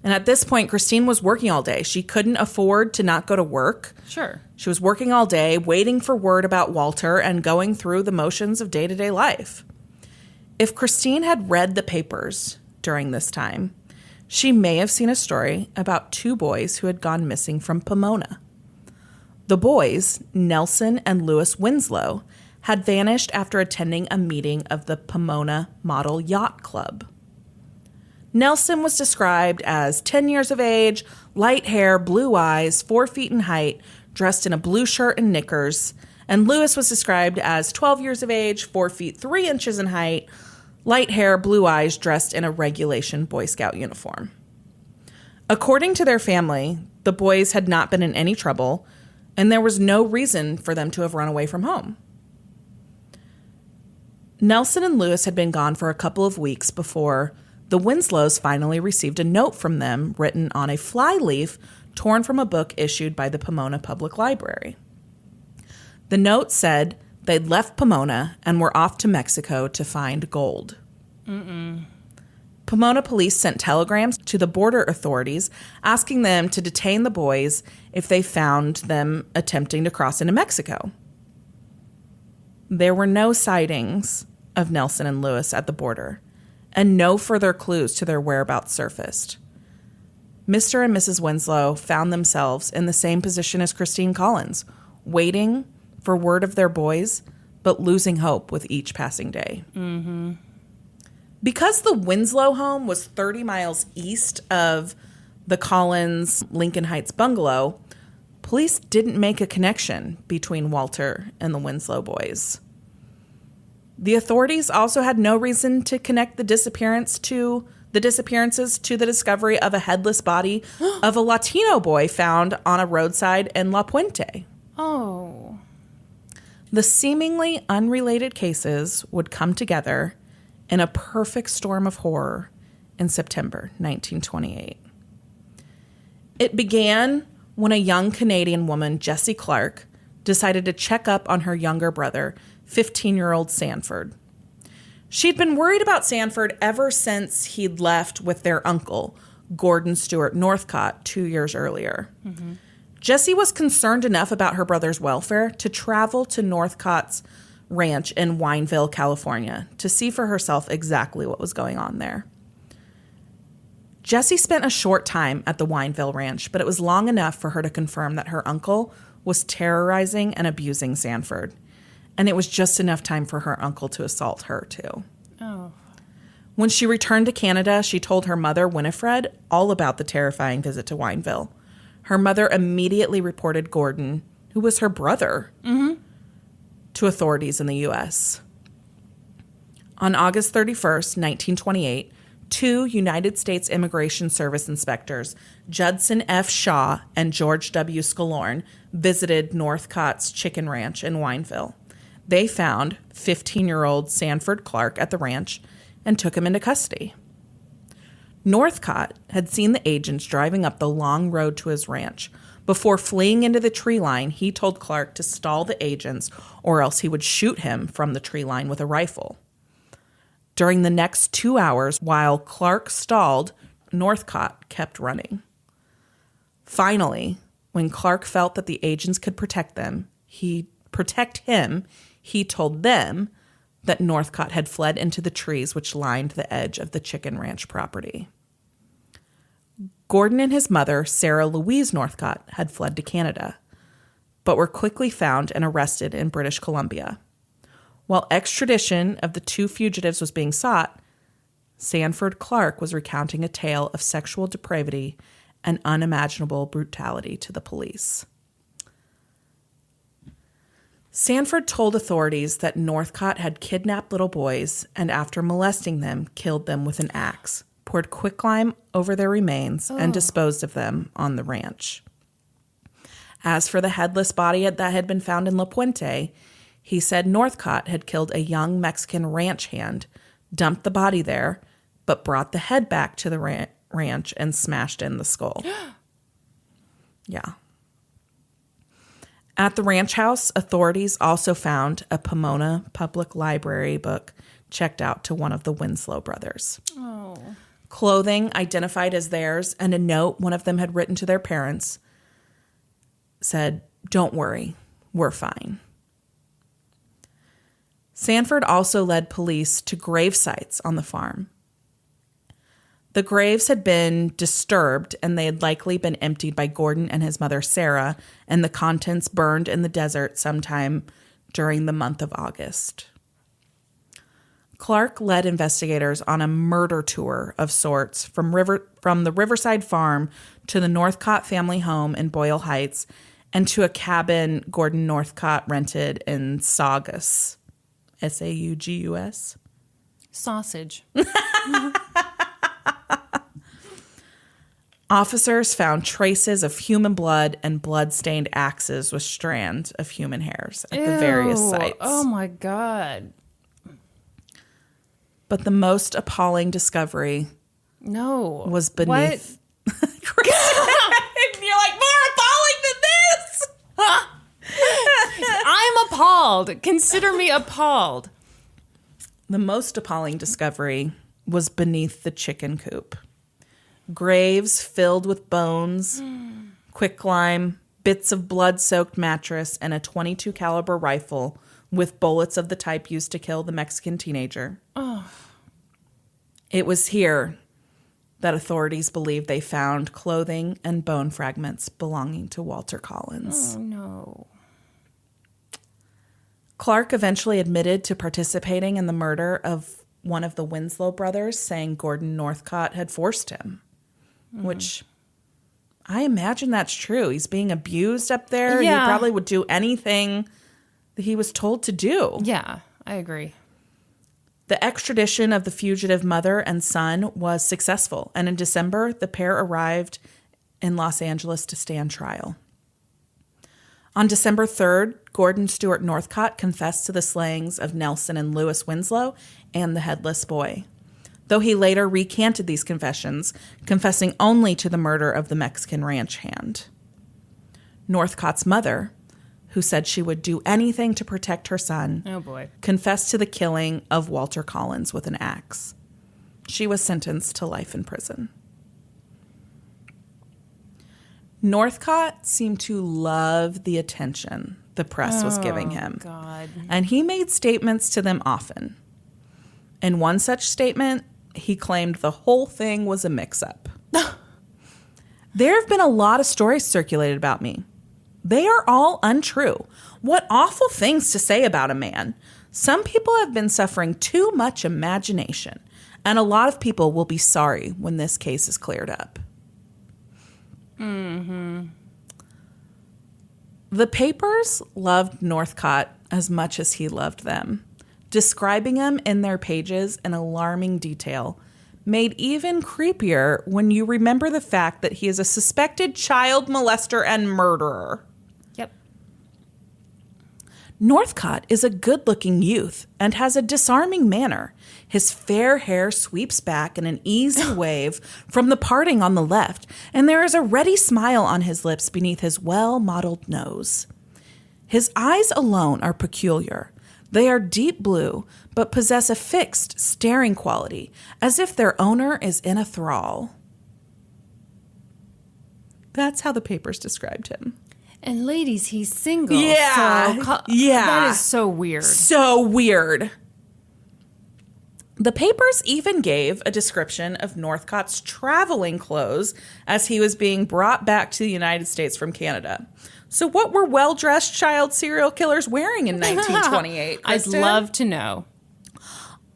And at this point, Christine was working all day. She couldn't afford to not go to work. Sure. She was working all day, waiting for word about Walter and going through the motions of day-to-day life. If Christine had read the papers during this time, she may have seen a story about 2 boys who had gone missing from Pomona. The boys, Nelson and Lewis Winslow, had vanished after attending a meeting of the Pomona Model Yacht Club. Nelson was described as 10 years of age, light hair, blue eyes, 4 feet in height, dressed in a blue shirt and knickers. And Lewis was described as 12 years of age, 4 feet 3 inches in height, light hair, blue eyes, dressed in a regulation Boy Scout uniform. According to their family, the boys had not been in any trouble, and there was no reason for them to have run away from home. Nelson and Lewis had been gone for a couple of weeks before the Winslows finally received a note from them written on a flyleaf torn from a book issued by the Pomona Public Library. The note said they'd left Pomona and were off to Mexico to find gold. Pomona police sent telegrams to the border authorities asking them to detain the boys if they found them attempting to cross into Mexico. There were no sightings of Nelson and Lewis at the border, and no further clues to their whereabouts surfaced. Mr. and Mrs. Winslow found themselves in the same position as Christine Collins, waiting for word of their boys, but losing hope with each passing day. Mm-hmm. Because the Winslow home was 30 miles east of the Collins Lincoln Heights bungalow, police didn't make a connection between Walter and the Winslow boys. The authorities also had no reason to connect the disappearances to the discovery of a headless body of a Latino boy found on a roadside in La Puente. Oh. The seemingly unrelated cases would come together in a perfect storm of horror in September 1928. It began when a young Canadian woman, Jessie Clark, decided to check up on her younger brother, 15-year-old Sanford. She'd been worried about Sanford ever since he'd left with their uncle, Gordon Stewart Northcott, 2 years earlier. Mm-hmm. Jessie was concerned enough about her brother's welfare to travel to Northcott's ranch in Wineville, California, to see for herself exactly what was going on there. Jessie spent a short time at the Wineville ranch, but it was long enough for her to confirm that her uncle was terrorizing and abusing Sanford. And it was just enough time for her uncle to assault her, too. Oh. When she returned to Canada, she told her mother, Winifred, all about the terrifying visit to Wineville. Her mother immediately reported Gordon, who was her brother, to authorities in the U.S. On August 31st, 1928, 2 United States Immigration Service inspectors, Judson F. Shaw and George W. Scalorn, visited Northcott's chicken ranch in Wineville. They found 15-year-old Sanford Clark at the ranch and took him into custody. Northcott had seen the agents driving up the long road to his ranch. Before fleeing into the tree line, he told Clark to stall the agents or else he would shoot him from the tree line with a rifle. During the next 2 hours, while Clark stalled, Northcott kept running. Finally, when Clark felt that the agents could protect him, he told them that Northcott had fled into the trees which lined the edge of the chicken ranch property. Gordon and his mother, Sarah Louise Northcott, had fled to Canada, but were quickly found and arrested in British Columbia. While extradition of the 2 fugitives was being sought, Sanford Clark was recounting a tale of sexual depravity and unimaginable brutality to the police. Sanford told authorities that Northcott had kidnapped little boys and, after molesting them, killed them with an axe, poured quicklime over their remains, and disposed of them on the ranch. As for the headless body that had been found in La Puente, he said Northcott had killed a young Mexican ranch hand, dumped the body there, but brought the head back to the ranch and smashed in the skull. Yeah. At the ranch house, authorities also found a Pomona Public Library book checked out to one of the Winslow brothers. Oh. Clothing identified as theirs, and a note one of them had written to their parents said, "Don't worry, we're fine." Sanford also led police to grave sites on the farm. The graves had been disturbed, and they had likely been emptied by Gordon and his mother, Sarah, and the contents burned in the desert sometime during the month of August. Clark led investigators on a murder tour of sorts from the Riverside Farm to the Northcott family home in Boyle Heights and to a cabin Gordon Northcott rented in Saugus. S-A-U-G-U-S? Sausage. Officers found traces of human blood and blood-stained axes with strands of human hairs at the various sites. Oh, my God. But the most appalling discovery was beneath... What? You're like, more appalling than this? I'm appalled. Consider me appalled. The most appalling discovery was beneath the chicken coop. Graves filled with bones, quicklime, bits of blood-soaked mattress, and a .22 caliber rifle with bullets of the type used to kill the Mexican teenager. Oh. It was here that authorities believed they found clothing and bone fragments belonging to Walter Collins. Oh, no. Clark eventually admitted to participating in the murder of one of the Winslow brothers, saying Gordon Northcott had forced him, which I imagine that's true. He's being abused up there. Yeah. He probably would do anything that he was told to do. Yeah, I agree. The extradition of the fugitive mother and son was successful, and in December, the pair arrived in Los Angeles to stand trial. On December 3rd, Gordon Stewart Northcott confessed to the slayings of Nelson and Lewis Winslow and the headless boy, though he later recanted these confessions, confessing only to the murder of the Mexican ranch hand. Northcott's mother, who said she would do anything to protect her son, confessed to the killing of Walter Collins with an axe. She was sentenced to life in prison. Northcott seemed to love the attention the press was giving him. God. And he made statements to them often. In one such statement, he claimed the whole thing was a mix-up. There have been a lot of stories circulated about me. They are all untrue. What awful things to say about a man. Some people have been suffering too much imagination, and a lot of people will be sorry when this case is cleared up. Mm-hmm. The papers loved Northcott as much as he loved them, describing him in their pages in alarming detail, made even creepier when you remember the fact that he is a suspected child molester and murderer. Yep. Northcott is a good-looking youth and has a disarming manner. His fair hair sweeps back in an easy wave from the parting on the left, and there is a ready smile on his lips beneath his well-modeled nose. His eyes alone are peculiar. They are deep blue, but possess a fixed, staring quality, as if their owner is in a thrall. That's how the papers described him. And ladies, he's single. Yeah. Yeah. That is so weird. So weird. The papers even gave a description of Northcott's traveling clothes as he was being brought back to the United States from Canada. So what were well-dressed child serial killers wearing in 1928, Kristen? I'd love to know.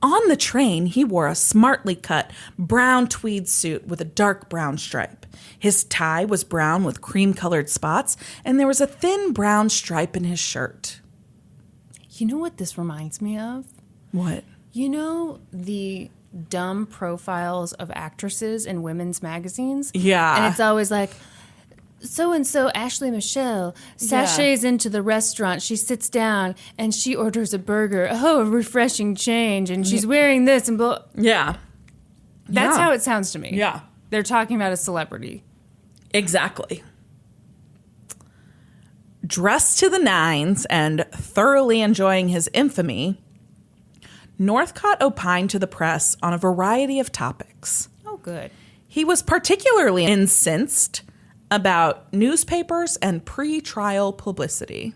On the train, he wore a smartly cut brown tweed suit with a dark brown stripe. His tie was brown with cream-colored spots, and there was a thin brown stripe in his shirt. You know what this reminds me of? What? You know the dumb profiles of actresses in women's magazines? Yeah. And it's always like, so-and-so Ashley Michelle sachets into the restaurant. She sits down and she orders a burger. Oh, a refreshing change. And she's wearing this and blah. Yeah. That's how it sounds to me. Yeah. They're talking about a celebrity. Exactly. Dressed to the nines and thoroughly enjoying his infamy, Northcott opined to the press on a variety of topics. Oh, good. He was particularly incensed about newspapers and pre-trial publicity.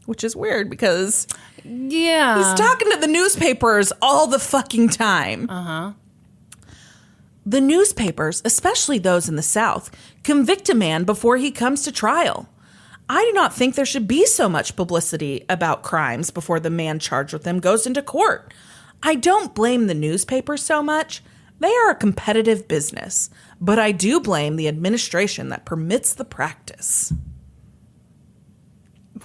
Which is weird because he's talking to the newspapers all the fucking time. Uh-huh. The newspapers, especially those in the South, convict a man before he comes to trial. I do not think there should be so much publicity about crimes before the man charged with them goes into court. I don't blame the newspapers so much. They are a competitive business. But I do blame the administration that permits the practice.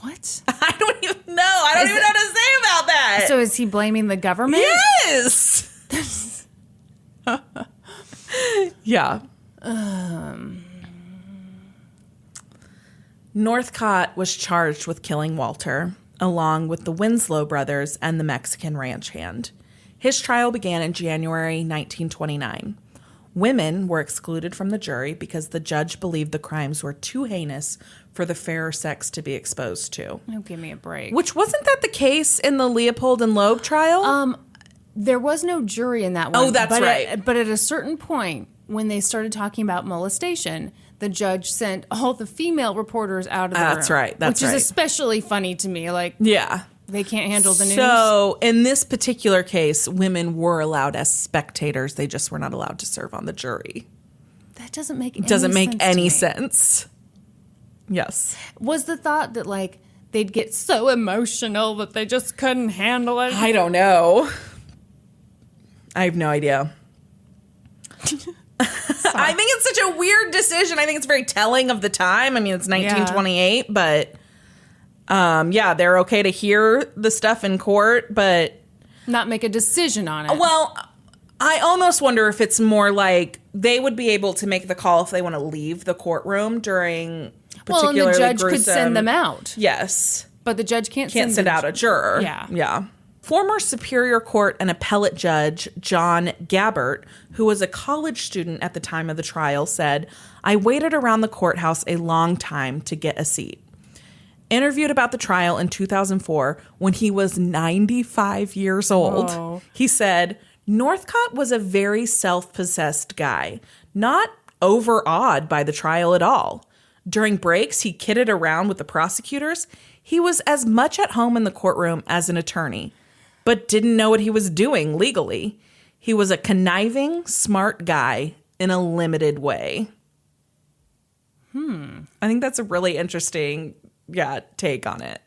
What? I don't even know. I don't even know what to say about that. So is he blaming the government? Yes. Yeah. Northcott was charged with killing Walter, along with the Winslow brothers and the Mexican ranch hand. His trial began in January 1929. Women were excluded from the jury because the judge believed the crimes were too heinous for the fairer sex to be exposed to. Oh, give me a break. Which wasn't that the case in the Leopold and Loeb trial? There was no jury in that one. Oh, that's right. But at a certain point, when they started talking about molestation, the judge sent all the female reporters out of the room. That's right. That's which is especially funny to me. Like, yeah. They can't handle the news. So in this particular case, women were allowed as spectators. They just were not allowed to serve on the jury. That doesn't make any sense. Yes. Was the thought that, like, they'd get so emotional that they just couldn't handle it? I don't know. I have no idea. I think it's such a weird decision. I think it's very telling of the time. I mean, it's 1928, but... yeah, they're okay to hear the stuff in court, but... Not make a decision on it. Well, I almost wonder if it's more like they would be able to make the call if they want to leave the courtroom during particularly and the judge gruesome... could send them out. Yes. But the judge can't send out a juror. Yeah. Yeah. Former Superior Court and appellate judge John Gabbert, who was a college student at the time of the trial, said, "I waited around the courthouse a long time to get a seat." Interviewed about the trial in 2004, when he was 95 years old, he said, "Northcott was a very self-possessed guy, not overawed by the trial at all. During breaks, he kidded around with the prosecutors. He was as much at home in the courtroom as an attorney, but didn't know what he was doing legally. He was a conniving, smart guy in a limited way." I think that's a really interesting... take on it.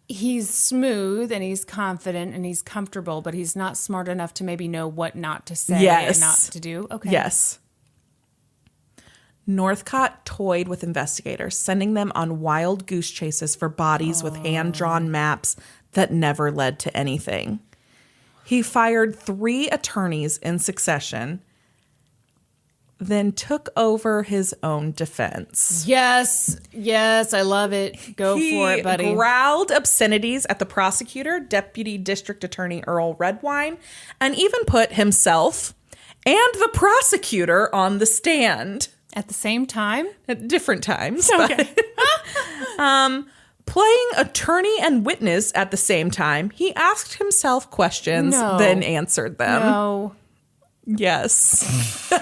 He's smooth and he's confident and he's comfortable, but he's not smart enough to maybe know what not to say and not to do. Okay. Yes. Northcott toyed with investigators, sending them on wild goose chases for bodies with hand-drawn maps that never led to anything. He fired 3 attorneys in succession, then took over his own defense. Yes, I love it. Go for it, buddy. He growled obscenities at the prosecutor, Deputy District Attorney Earl Redwine, and even put himself and the prosecutor on the stand. At the same time? At different times. Okay. But, playing attorney and witness at the same time, he asked himself questions, then answered them. No. Yes.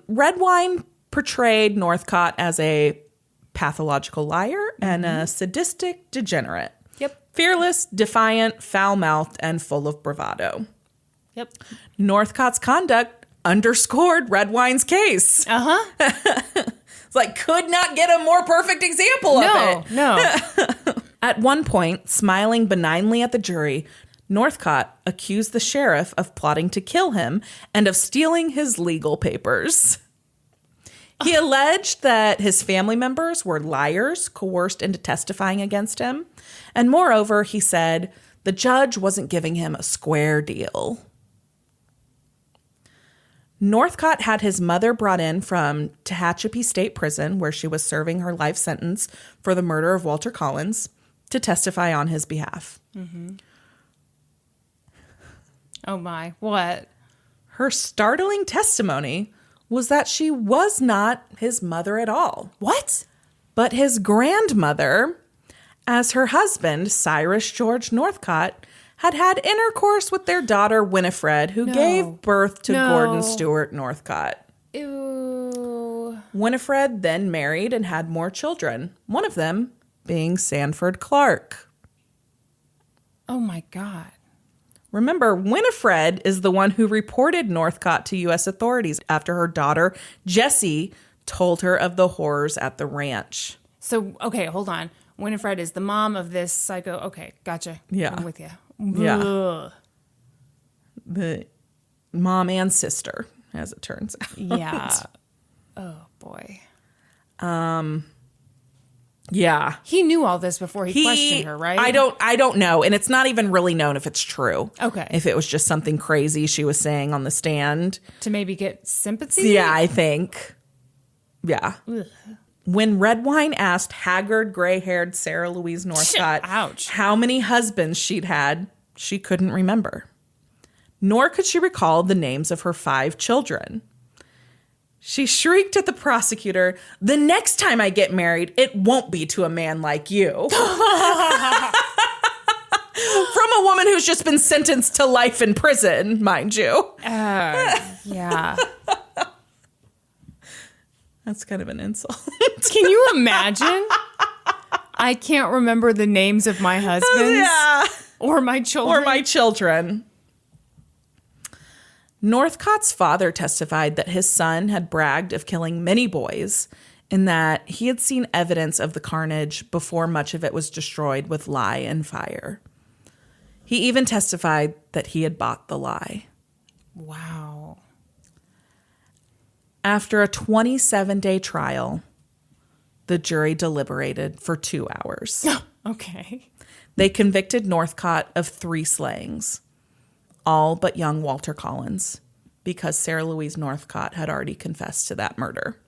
Redwine portrayed Northcott as a pathological liar and a sadistic degenerate. Yep. Fearless, defiant, foul-mouthed, and full of bravado. Yep. Northcott's conduct underscored Redwine's case. It's like, could not get a more perfect example of it. No. At one point, smiling benignly at the jury, Northcott accused the sheriff of plotting to kill him and of stealing his legal papers. He alleged that his family members were liars, coerced into testifying against him. And moreover, he said the judge wasn't giving him a square deal. Northcott had his mother brought in from Tehachapi State Prison, where she was serving her life sentence for the murder of Walter Collins, to testify on his behalf. Oh my, what? Her startling testimony was that she was not his mother at all. What? But his grandmother, as her husband, Cyrus George Northcott, had intercourse with their daughter Winifred, who gave birth to Gordon Stewart Northcott. Ew. Winifred then married and had more children, one of them being Sanford Clark. Oh my God. Remember, Winifred is the one who reported Northcott to U.S. authorities after her daughter, Jessie, told her of the horrors at the ranch. So, okay, hold on. Winifred is the mom of this psycho. Okay, gotcha. Yeah. I'm with you. Yeah. Ugh. The mom and sister, as it turns out. Yeah. Oh, boy. Yeah. He knew all this before he questioned her, right? I don't know. And it's not even really known if it's true. Okay. If it was just something crazy she was saying on the stand. To maybe get sympathy? Yeah, I think. Yeah. Ugh. When Redwine asked haggard, gray-haired Sarah Louise Northcott how many husbands she'd had, she couldn't remember. Nor could she recall the names of her 5 children. She shrieked at the prosecutor, "The next time I get married, it won't be to a man like you." From a woman who's just been sentenced to life in prison, mind you. Yeah. That's kind of an insult. Can you imagine? I can't remember the names of my husbands. Yeah. Or my children. Northcott's father testified that his son had bragged of killing many boys and that he had seen evidence of the carnage before much of it was destroyed with lye and fire. He even testified that he had bought the lye. Wow. After a 27-day trial, the jury deliberated for 2 hours. Okay. They convicted Northcott of 3 slayings, all but young Walter Collins, because Sarah Louise Northcott had already confessed to that murder.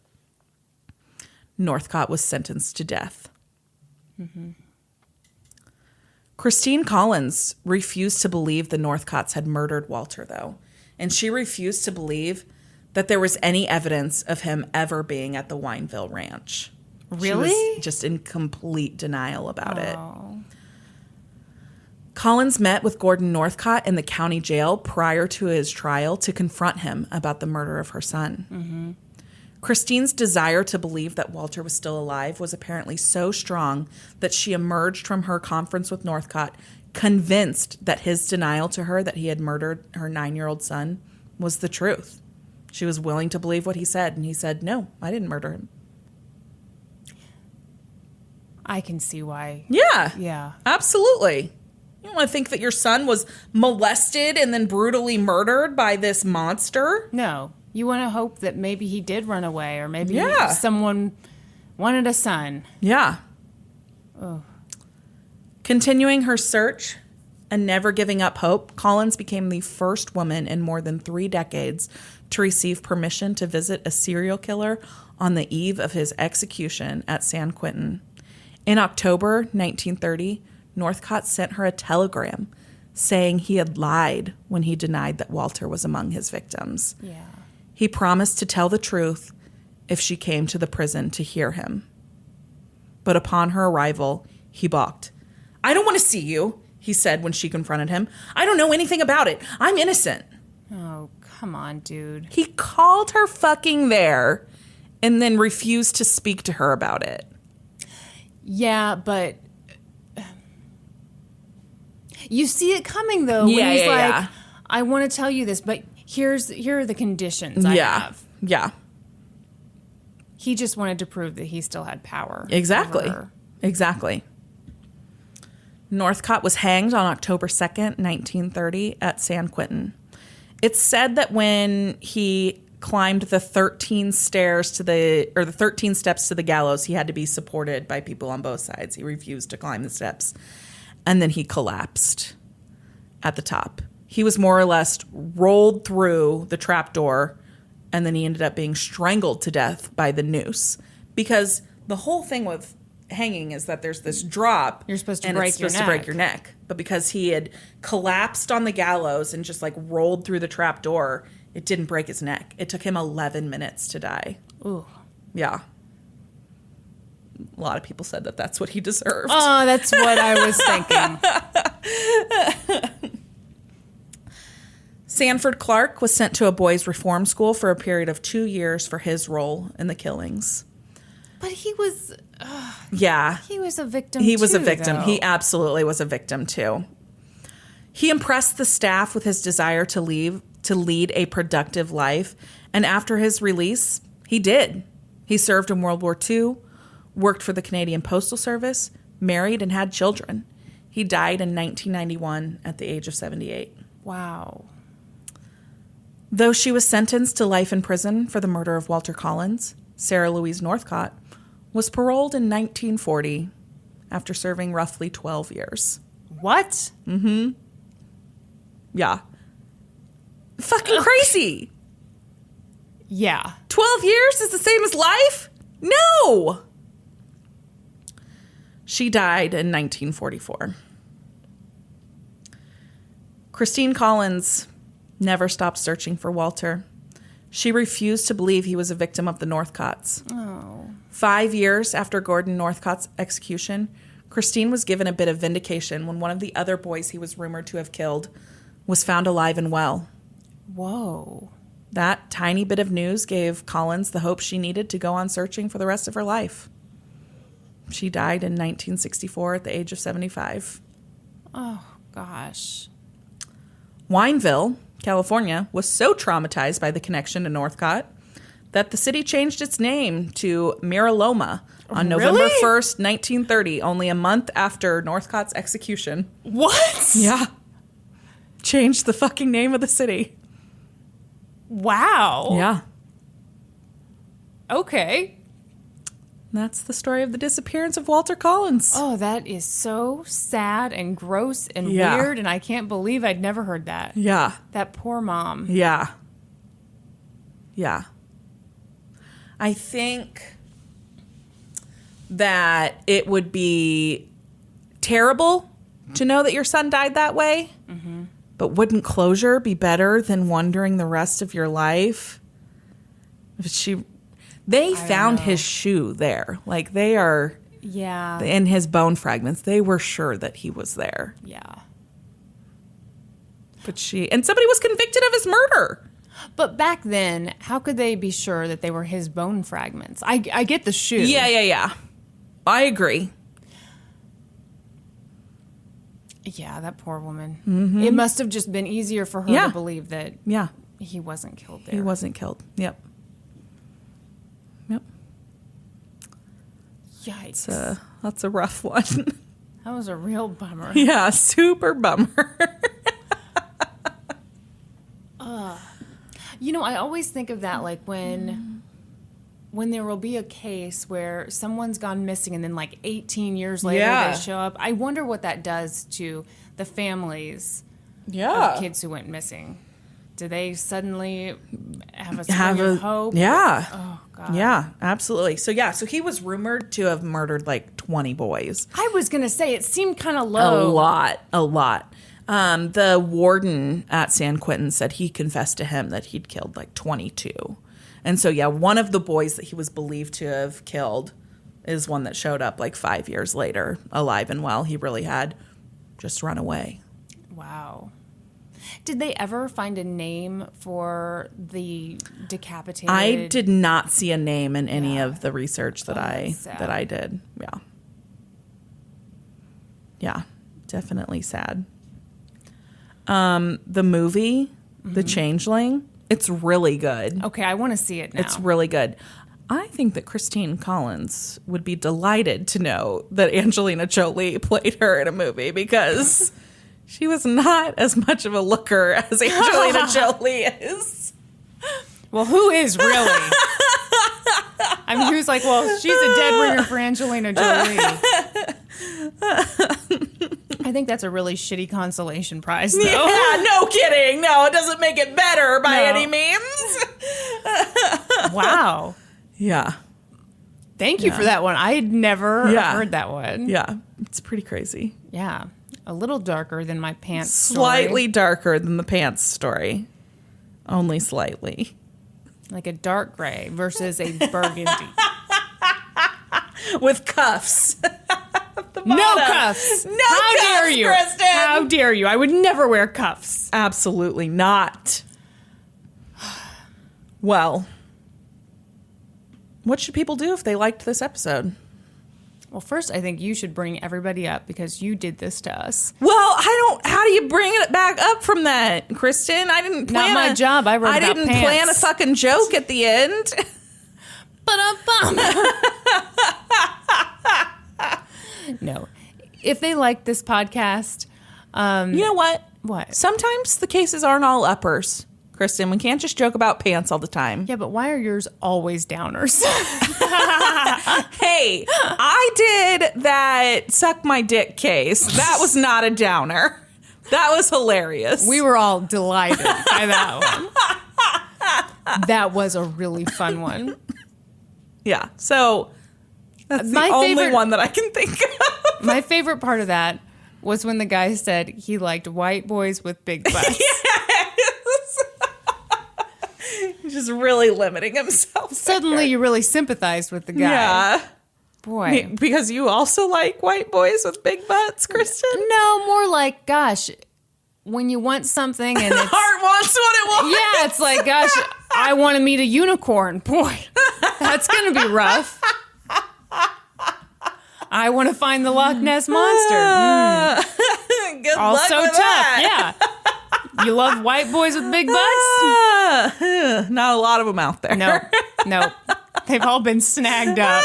Northcott was sentenced to death. Mm-hmm. Christine Collins refused to believe the Northcotts had murdered Walter, though, and she refused to believe that there was any evidence of him ever being at the Wineville Ranch. Really? She was just in complete denial about it. Collins met with Gordon Northcott in the county jail prior to his trial to confront him about the murder of her son. Mm-hmm. Christine's desire to believe that Walter was still alive was apparently so strong that she emerged from her conference with Northcott convinced that his denial to her that he had murdered her 9-year-old son was the truth. She was willing to believe what he said, and he said, "No, I didn't murder him." I can see why. Yeah. Yeah. Absolutely. You don't want to think that your son was molested and then brutally murdered by this monster? No. You want to hope that maybe he did run away, or maybe someone wanted a son. Yeah. Oh. Continuing her search and never giving up hope, Collins became the first woman in more than 3 decades to receive permission to visit a serial killer on the eve of his execution at San Quentin. In October 1930, Northcott sent her a telegram saying he had lied when he denied that Walter was among his victims. Yeah. He promised to tell the truth if she came to the prison to hear him. But upon her arrival, he balked. "I don't want to see you," he said when she confronted him. "I don't know anything about it. I'm innocent." Oh, come on, dude. He called her fucking there and then refused to speak to her about it. Yeah, but you see it coming, though. When he's like, "I want to tell you this, but here are the conditions I have." Yeah. He just wanted to prove that he still had power. Exactly. over her. Exactly. Northcott was hanged on October 2nd, 1930 at San Quentin. It's said that when he climbed the 13 steps to the gallows, he had to be supported by people on both sides. He refused to climb the steps. And then he collapsed at the top. He was more or less rolled through the trapdoor, and then he ended up being strangled to death by the noose. Because the whole thing with hanging is that there's this drop. You're supposed to and break it's your supposed to break your neck. But because he had collapsed on the gallows and just like rolled through the trapdoor, it didn't break his neck. It took him 11 minutes to die. Ooh. Yeah. A lot of people said that that's what he deserved. Oh, that's what I was thinking. Sanford Clark was sent to a boys' reform school for a period of 2 years for his role in the killings. But he was... Yeah. He was a victim, He was a too, victim. though. He absolutely was a victim, too. He impressed the staff with his desire to lead a productive life. And after his release, he did. He served in World War II, worked for the Canadian Postal Service, married, and had children. He died in 1991 at the age of 78. Wow. Though she was sentenced to life in prison for the murder of Walter Collins, Sarah Louise Northcott was paroled in 1940 after serving roughly 12 years. What? Mm-hmm. Yeah. Fucking crazy. Yeah. 12 years is the same as life? No! She died in 1944. Christine Collins never stopped searching for Walter. She refused to believe he was a victim of the Northcotts. Oh. 5 years after Gordon Northcott's execution, Christine was given a bit of vindication when one of the other boys he was rumored to have killed was found alive and well. Whoa. That tiny bit of news gave Collins the hope she needed to go on searching for the rest of her life. She died in 1964 at the age of 75. Oh, gosh. Wineville, California, was so traumatized by the connection to Northcott that the city changed its name to Miraloma on November 1st, 1930, only a month after Northcott's execution. What? Yeah. Changed the fucking name of the city. Wow. Yeah. Okay. That's the story of the disappearance of Walter Collins. Oh, that is so sad and gross and Yeah. weird, and I can't believe I'd never heard that. Yeah. That poor mom. Yeah. Yeah. I think that it would be terrible to know that your son died that way. Mm-hmm. But wouldn't closure be better than wondering the rest of your life? They found his shoe there. Like, they are... Yeah. In his bone fragments, they were sure that he was there. Yeah. But and somebody was convicted of his murder. But back then, how could they be sure that they were his bone fragments? I get the shoe. Yeah. I agree. Yeah, that poor woman. Mm-hmm. It must have just been easier for her to believe that he wasn't killed there. He wasn't killed. Yep. Yikes. That's a rough one. That was a real bummer. Yeah, super bummer. I always think of that, like when there will be a case where someone's gone missing and then like 18 years later they show up. I wonder what that does to the families of kids who went missing. Do they suddenly have a spring of hope? Yeah. Oh, God. Yeah, absolutely. So he was rumored to have murdered like 20 boys. I was going to say, it seemed kind of low. A lot. The warden at San Quentin said he confessed to him that he'd killed like 22. And so, one of the boys that he was believed to have killed is one that showed up like 5 years later, alive and well. He really had just run away. Wow. Did they ever find a name for the decapitated? I did not see a name in any of the research that I did. Yeah. Yeah, definitely sad. The movie, The Changeling, it's really good. Okay, I want to see it now. It's really good. I think that Christine Collins would be delighted to know that Angelina Jolie played her in a movie because she was not as much of a looker as Angelina Jolie is. Well, who is really? I mean, who's like, well, she's a dead ringer for Angelina Jolie. I think that's a really shitty consolation prize, though. Yeah, no kidding. No, it doesn't make it better by any means. Wow. Yeah. Thank you for that one. I had never heard that one. Yeah, it's pretty crazy. Yeah. A little darker than my pants Slightly darker than the pants story. Only slightly. Like a dark gray versus a burgundy. With cuffs. The the No bottom. cuffs. No How cuffs, dare you? Kristen. How dare you? I would never wear cuffs. Absolutely not. Well, what should people do if they liked this episode? Well, first, I think you should bring everybody up because you did this to us. Well, how do you bring it back up from that, Kristen? I didn't plan Not my job. I wrote I about didn't pants. plan a fucking joke at the end. No. If they like this podcast, You know what? what? Sometimes the cases aren't all uppers, Kristen. We can't just joke about pants all the time. Yeah, but why are yours always downers? Hey, I did that suck my dick case. That was not a downer. That was hilarious. We were all delighted by that one. That was a really fun one. Yeah. So that's the My only favorite- one that I can think of. My favorite part of that was when the guy said he liked white boys with big butts. He's just really limiting himself. Suddenly you really sympathized with the guy. Yeah. Boy. Because you also like white boys with big butts, Kristen? No, more like, gosh, when you want something and it's... Heart wants what it wants. Yeah, it's like, gosh, I want to meet a unicorn. Boy, that's going to be rough. I want to find the Loch Ness Monster. Good Also luck with tough, that. yeah. You love white boys with big butts? Not a lot of them out there. No. They've all been snagged up.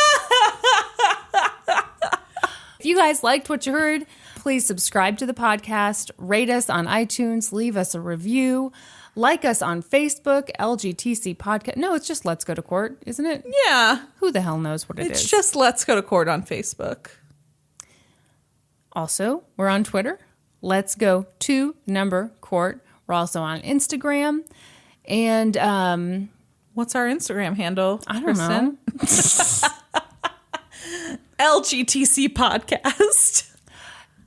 If you guys liked what you heard, please subscribe to the podcast, rate us on iTunes, leave us a review, like us on Facebook, LGTC Podcast. No, it's just Let's Go to Court, isn't it? Yeah. Who the hell knows what it It's is? just Let's Go to Court on Facebook. Also, we're on Twitter. Let's Go to Court. We're also on Instagram. And What's our Instagram handle? I don't know. LGTC Podcast.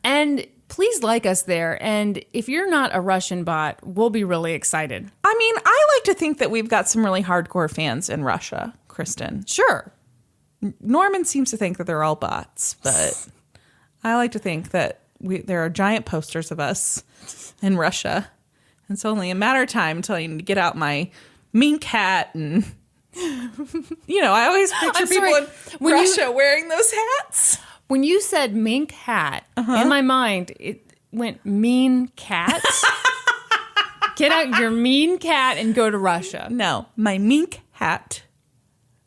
And please like us there. And if you're not a Russian bot, we'll be really excited. I mean, I like to think that we've got some really hardcore fans in Russia, Kristen. Sure. Norman seems to think that they're all bots, but I like to think that there are giant posters of us in Russia. And it's only a matter of time until I need to get out my mink hat and, I always picture people in Russia wearing those hats. When you said mink hat, in my mind, it went mean cat. Get out your mean cat and go to Russia. No, my mink hat.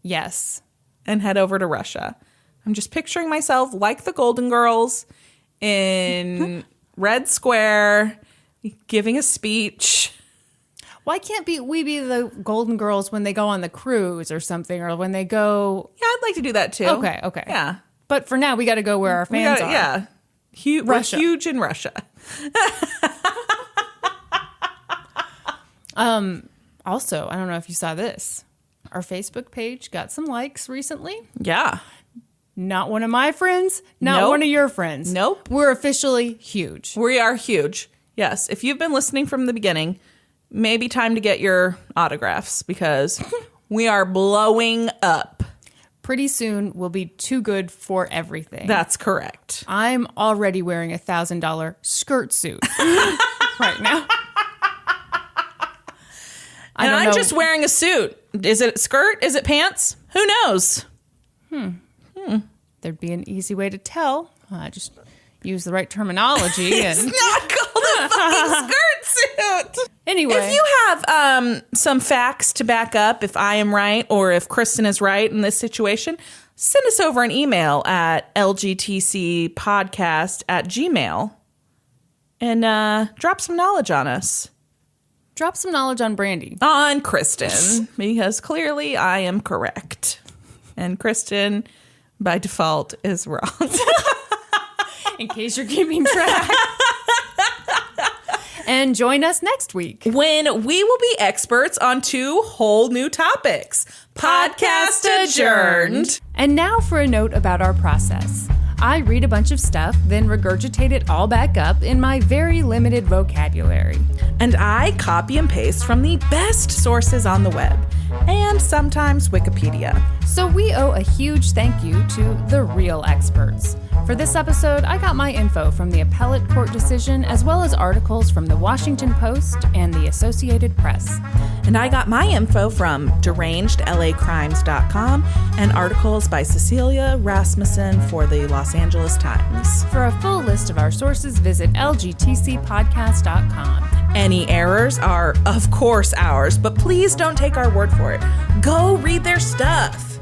Yes. And head over to Russia. I'm just picturing myself like the Golden Girls in Red Square, giving a speech. Why can't we be the Golden Girls when they go on the cruise or something, or when they go? Yeah, I'd like to do that too. Okay. Yeah. But for now, we got to go where our fans are. Yeah. Russia. We're huge in Russia. Also, I don't know if you saw this. Our Facebook page got some likes recently. Yeah. Not one of my friends, not Nope. one of your friends. Nope. We're officially huge. We are huge. Yes. If you've been listening from the beginning, maybe time to get your autographs because we are blowing up. Pretty soon, we'll be too good for everything. That's correct. I'm already wearing a $1,000 skirt suit right now. And I'm just wearing a suit. Is it a skirt? Is it pants? Who knows? There'd be an easy way to tell. Just use the right terminology. It's not called a fucking skirt suit. Anyway. If you have some facts to back up if I am right or if Kristen is right in this situation, send us over an email at lgtcpodcast@gmail.com and drop some knowledge on us. Drop some knowledge on Brandi. On Kristen, because clearly I am correct. And Kristen, by default, is wrong. In case you're keeping track. And join us next week, when we will be experts on 2 whole new topics. Podcast adjourned. And now for a note about our process. I read a bunch of stuff, then regurgitate it all back up in my very limited vocabulary. And I copy and paste from the best sources on the web, and sometimes Wikipedia. So we owe a huge thank you to the real experts. For this episode, I got my info from the appellate court decision as well as articles from the Washington Post and the Associated Press. And I got my info from derangedlacrimes.com and articles by Cecilia Rasmussen for the Los Angeles Times. For a full list of our sources, visit lgtcpodcast.com. Any errors are, of course, ours, but please don't take our word for it. Go read their stuff.